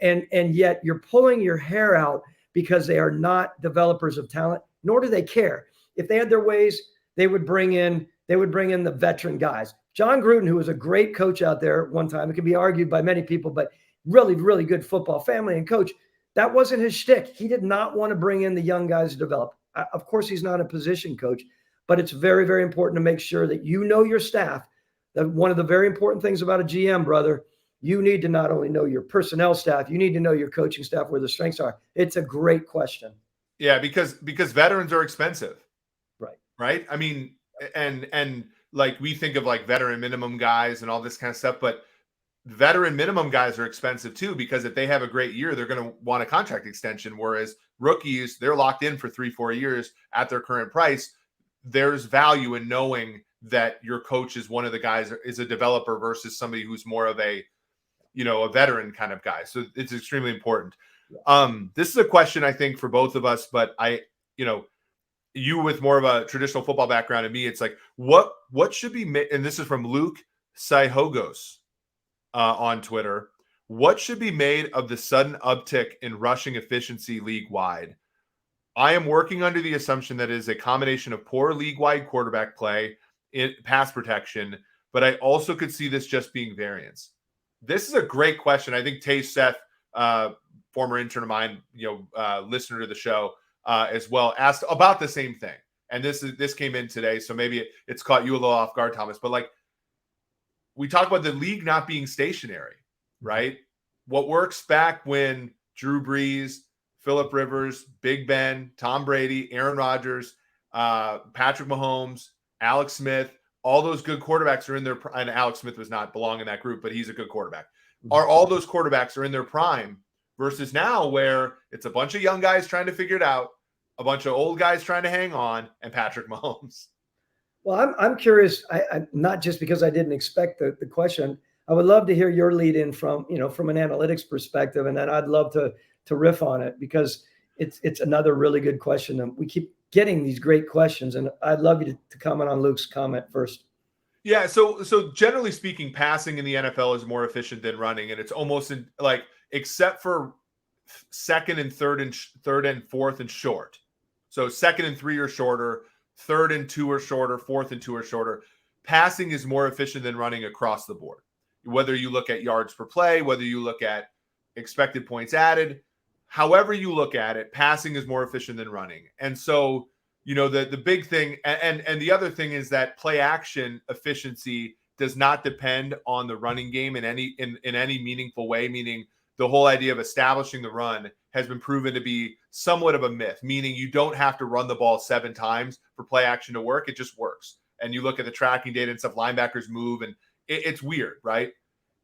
and yet you're pulling your hair out because they are not developers of talent, nor do they care. If they had their ways, they would bring in the veteran guys. John Gruden, who was a great coach out there one time, it can be argued by many people, but really, really good football family and coach. That wasn't his shtick. He did not want to bring in the young guys to develop. Of course, he's not a position coach, but it's very, very important to make sure that you know your staff. That one of the very important things about a GM, brother, you need to not only know your personnel staff, you need to know your coaching staff, where the strengths are. It's a great question. Yeah, because veterans are expensive. Right. Right? I mean, and like we think of like veteran minimum guys and all this kind of stuff, but veteran minimum guys are expensive too, because if they have a great year, they're going to want a contract extension. Whereas rookies, they're locked in for 3-4 years at their current price. There's value in knowing that your coach is one of the guys, is a developer versus somebody who's more of a, a veteran kind of guy. So it's extremely important. This is a question I think for both of us, but you with more of a traditional football background and me, it's like, what should be made? And this is from Luke Saihogos on Twitter. What should be made of the sudden uptick in rushing efficiency league-wide? I am working under the assumption that it is a combination of poor league-wide quarterback play, pass protection, but I also could see this just being variance. This is a great question. I think Tay Seth, former intern of mine, listener to the show, as well, asked about the same thing. And this came in today, so maybe it's caught you a little off guard, Thomas. But like, we talk about the league not being stationary, right? What works back when Drew Brees, Phillip Rivers, Big Ben, Tom Brady, Aaron Rodgers, Patrick Mahomes, Alex Smith, all those good quarterbacks are in their prime. And Alex Smith was not belong in that group, but he's a good quarterback. Are all those quarterbacks are in their prime? Versus now, where it's a bunch of young guys trying to figure it out, a bunch of old guys trying to hang on, and Patrick Mahomes. Well, I'm curious. I not just because I didn't expect the question. I would love to hear your lead in from an analytics perspective, and then I'd love to riff on it, because it's another really good question. And we keep getting these great questions, and I'd love you to comment on Luke's comment first. Yeah. So generally speaking, passing in the NFL is more efficient than running, and it's almost like, except for second and third and fourth and short. So 2nd and 3 are shorter, 3rd and 2 are shorter, 4th and 2 are shorter. Passing is more efficient than running across the board. Whether you look at yards per play, whether you look at expected points added, however you look at it, passing is more efficient than running. And so, the big thing, and the other thing is that play action efficiency does not depend on the running game in any meaningful way, meaning the whole idea of establishing the run has been proven to be somewhat of a myth, meaning you don't have to run the ball 7 times for play action to work. It just works. And you look at the tracking data and stuff, linebackers move, and it's weird, right?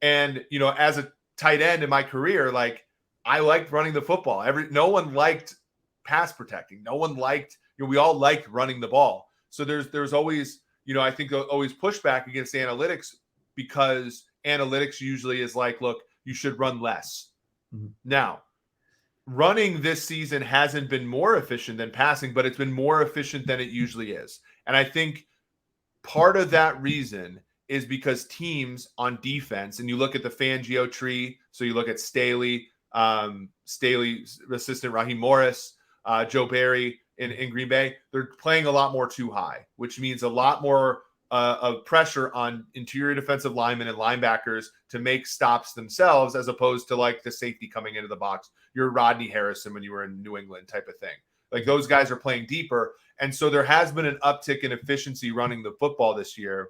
And, as a tight end in my career, like, I liked running the football. No one liked pass protecting. No one liked, we all liked running the ball. So there's always, I think always pushback against analytics, because analytics usually is like, look, you should run less. Mm-hmm. Now, running this season hasn't been more efficient than passing, but it's been more efficient than it usually is. And I think part of that reason is because teams on defense, and you look at the Fangio tree, so you look at Staley, Staley's assistant Raheem Morris, Joe Barry in Green Bay, they're playing a lot more too high, which means a lot more of pressure on interior defensive linemen and linebackers to make stops themselves, as opposed to like the safety coming into the box. You're Rodney Harrison when you were in New England type of thing. Like, those guys are playing deeper. And so there has been an uptick in efficiency running the football this year.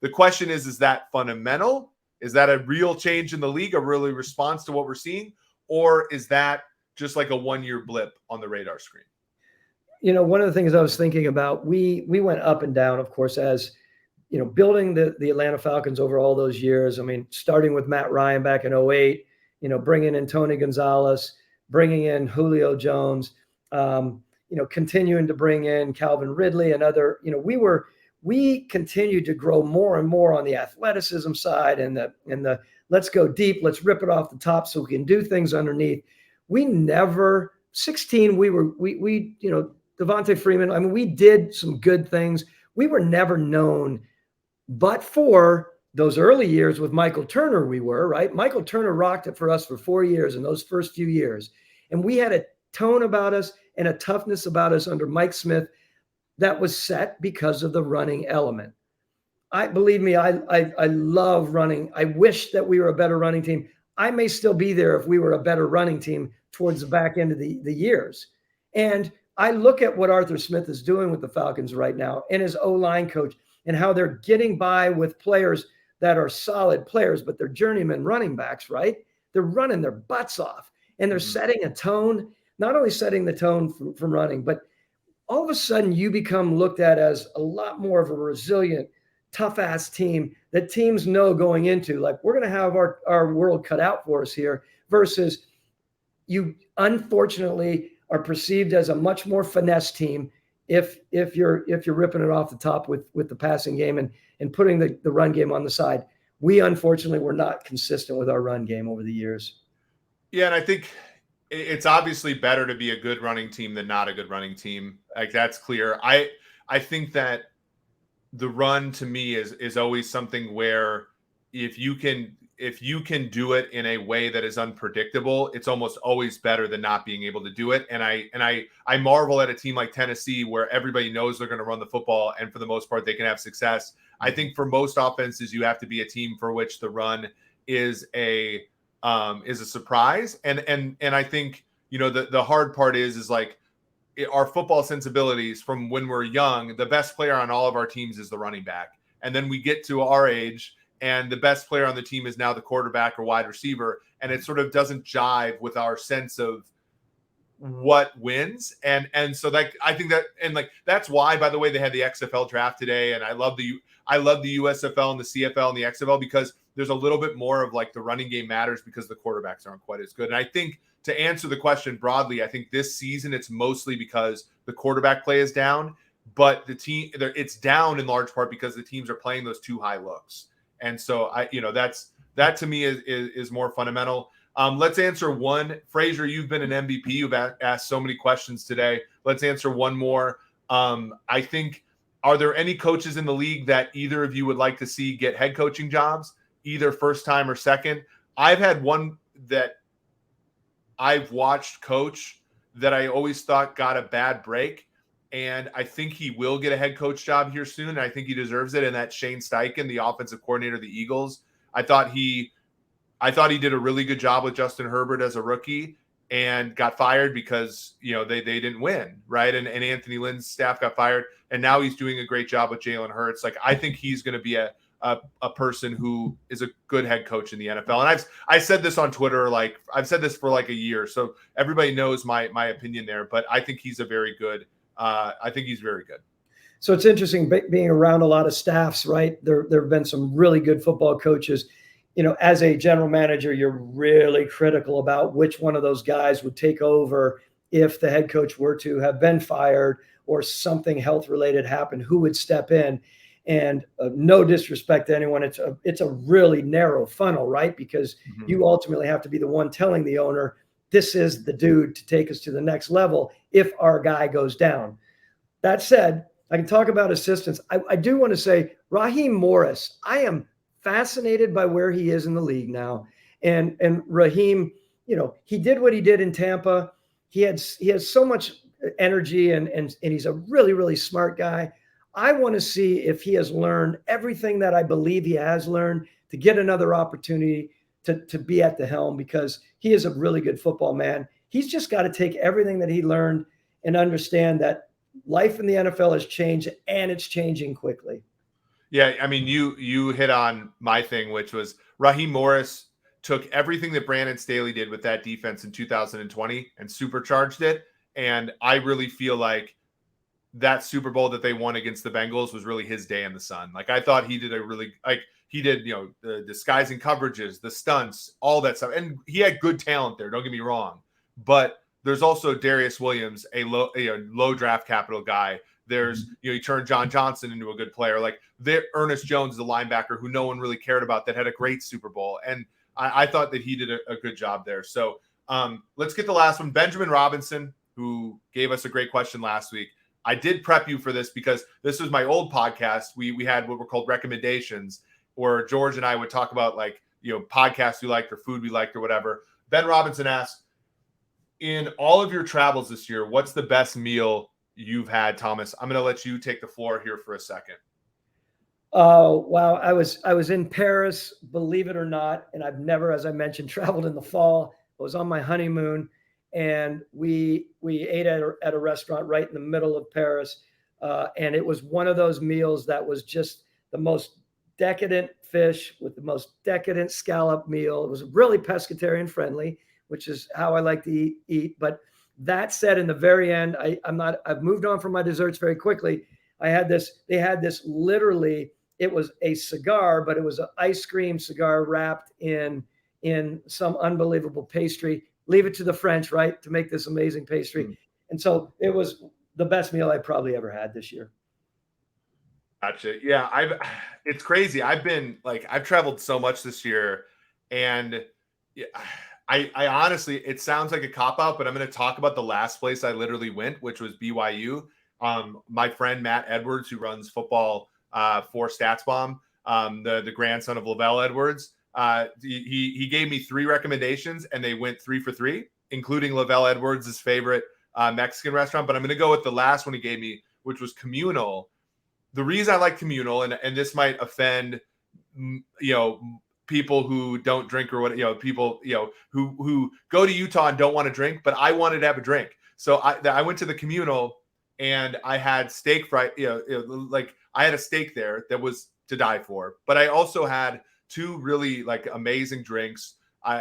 The question is that fundamental? Is that a real change in the league, a really response to what we're seeing? Or is that just like a one-year blip on the radar screen? One of the things I was thinking about, we went up and down, of course, as building the Atlanta Falcons over all those years. I mean, starting with Matt Ryan back in 2008, bringing in Tony Gonzalez, bringing in Julio Jones, continuing to bring in Calvin Ridley and other, we continued to grow more and more on the athleticism side and the let's go deep, let's rip it off the top so we can do things underneath. We never, 16, we Devontae Freeman, I mean, we did some good things. We were never known, but for those early years with Michael Turner, we were, right? Michael Turner rocked it for us for 4 years in those first few years. And we had a tone about us and a toughness about us under Mike Smith that was set because of the running element. Believe me, I love running. I wish that we were a better running team. I may still be there if we were a better running team towards the back end of the years. And I look at what Arthur Smith is doing with the Falcons right now and his O-line coach and how they're getting by with players that are solid players, but they're journeyman running backs, right? They're running their butts off and they're setting a tone, not only setting the tone from running, but all of a sudden you become looked at as a lot more of a resilient, tough ass team that teams know going into, like, we're going to have our world cut out for us here, versus you unfortunately are perceived as a much more finesse team if you're ripping it off the top with the passing game and putting the run game on the side. We unfortunately were not consistent with our run game over the years. Yeah, and I think it's obviously better to be a good running team than not a good running team. Like, that's clear. I think that the run to me is always something where if you can do it in a way that is unpredictable, it's almost always better than not being able to do it. And I marvel at a team like Tennessee where everybody knows they're going to run the football, and for the most part they can have success. I think for most offenses, you have to be a team for which the run is a surprise. And I think, the hard part is like our football sensibilities from when we're young, the best player on all of our teams is the running back. And then we get to our age and the best player on the team is now the quarterback or wide receiver. And it sort of doesn't jive with our sense of what wins. And so, like, I think that, and like, that's why, by the way, they had the XFL draft today. And I love the USFL and the CFL and the XFL, because there's a little bit more of like the running game matters because the quarterbacks aren't quite as good. And I think, to answer the question broadly, I think this season it's mostly because the quarterback play is down, but it's down in large part because the teams are playing those too high looks. And so that to me is more fundamental. Let's answer one. Frazier, you've been an MVP. You've asked so many questions today. Let's answer one more. I think, are there any coaches in the league that either of you would like to see get head coaching jobs, either first time or second? I've had one that I've watched coach that I always thought got a bad break, and I think he will get a head coach job here soon. And I think he deserves it. And that's Shane Steichen, the offensive coordinator of the Eagles. I thought he did a really good job with Justin Herbert as a rookie, and got fired because they didn't win, right? And Anthony Lynn's staff got fired, and now he's doing a great job with Jalen Hurts. Like, I think he's going to be a person who is a good head coach in the NFL. And I said this on Twitter, like I've said this for like a year, so everybody knows my opinion there. But I think he's very good. So it's interesting being around a lot of staffs, right? There have been some really good football coaches. As a general manager, you're really critical about which one of those guys would take over if the head coach were to have been fired or something health related happened, who would step in. And no disrespect to anyone, it's a really narrow funnel, right? Because you ultimately have to be the one telling the owner, this is the dude to take us to the next level if our guy goes down. That said, I can talk about assistants. I do want to say Raheem Morris, I am fascinated by where he is in the league now. And Raheem, he did what he did in Tampa. He has so much energy and he's a really, really smart guy. I want to see if he has learned everything that I believe he has learned to get another opportunity to be at the helm, because he is a really good football man. He's just got to take everything that he learned and understand that life in the NFL has changed, and it's changing quickly. Yeah, I mean, you hit on my thing, which was Raheem Morris took everything that Brandon Staley did with that defense in 2020 and supercharged it. And I really feel like that Super Bowl that they won against the Bengals was really his day in the sun. Like, I thought he did the disguising coverages, the stunts, all that stuff. And he had good talent there, don't get me wrong. But there's also Darius Williams, a low draft capital guy. There's, he turned John Johnson into a good player. Like, Ernest Jones, the linebacker who no one really cared about, that had a great Super Bowl. And I thought that he did a good job there. So let's get the last one. Benjamin Robinson, who gave us a great question last week. I did prep you for this because this was my old podcast. We had what were called recommendations, where George and I would talk about podcasts we liked or food we liked or whatever. Ben Robinson asked, in all of your travels this year, what's the best meal you've had, Thomas? I'm going to let you take the floor here for a second. Oh, wow. I was in Paris, believe it or not. And I've never, as I mentioned, traveled in the fall. I was on my honeymoon, and we ate at a restaurant right in the middle of Paris, and it was one of those meals that was just the most decadent fish with the most decadent scallop meal. It was really pescatarian friendly, which is how I like to eat. But that said, in the very end, I've moved on from my desserts very quickly. They had this literally, it was a cigar, but it was an ice cream cigar wrapped in some unbelievable pastry. Leave it to the French, right, to make this amazing pastry. Mm. And so it was the best meal I probably ever had this year. Gotcha. Yeah, it's crazy. I've traveled so much this year, and I honestly, it sounds like a cop out, but I'm going to talk about the last place I literally went, which was BYU. My friend Matt Edwards, who runs football for StatsBomb, the grandson of Lavelle Edwards, he gave me 3 recommendations, and they went 3 for 3, including Lavelle Edwards' favorite Mexican restaurant. But I'm going to go with the last one he gave me, which was Communal. The reason I like Communal, and this might offend, people who don't drink or what, people, who go to Utah and don't want to drink, but I wanted to have a drink. So I went to the Communal, and I had steak fry, like I had a steak there that was to die for, but I also had 2 really like amazing drinks.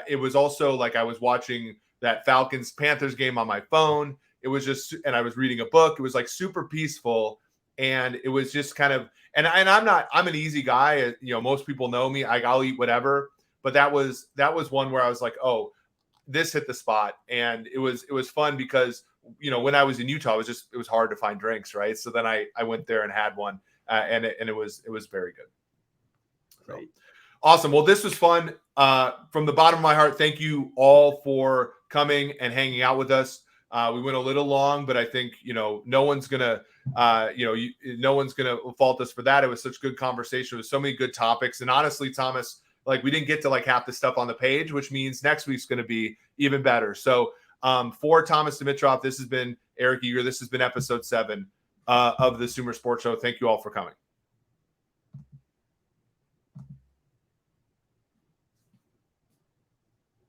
It was also like I was watching that Falcons Panthers game on my phone. It was just, and I was reading a book. It was like super peaceful. And it was just kind of, and I'm an easy guy. Most people know me. I'll eat whatever. But that was one where I was like, oh, this hit the spot. And it was fun because, when I was in Utah, it was hard to find drinks. Right. So then I went there and had one, and it was very good. Great. So, awesome. Well, this was fun. From the bottom of my heart, thank you all for coming and hanging out with us. We went a little long, but I think, no one's going to, no one's going to fault us for that. It was such good conversation with so many good topics. And honestly, Thomas, like we didn't get to like half the stuff on the page, which means next week's going to be even better. So for Thomas Dimitrov, this has been Eric Eager. This has been episode 7 of the SumerSports Show. Thank you all for coming.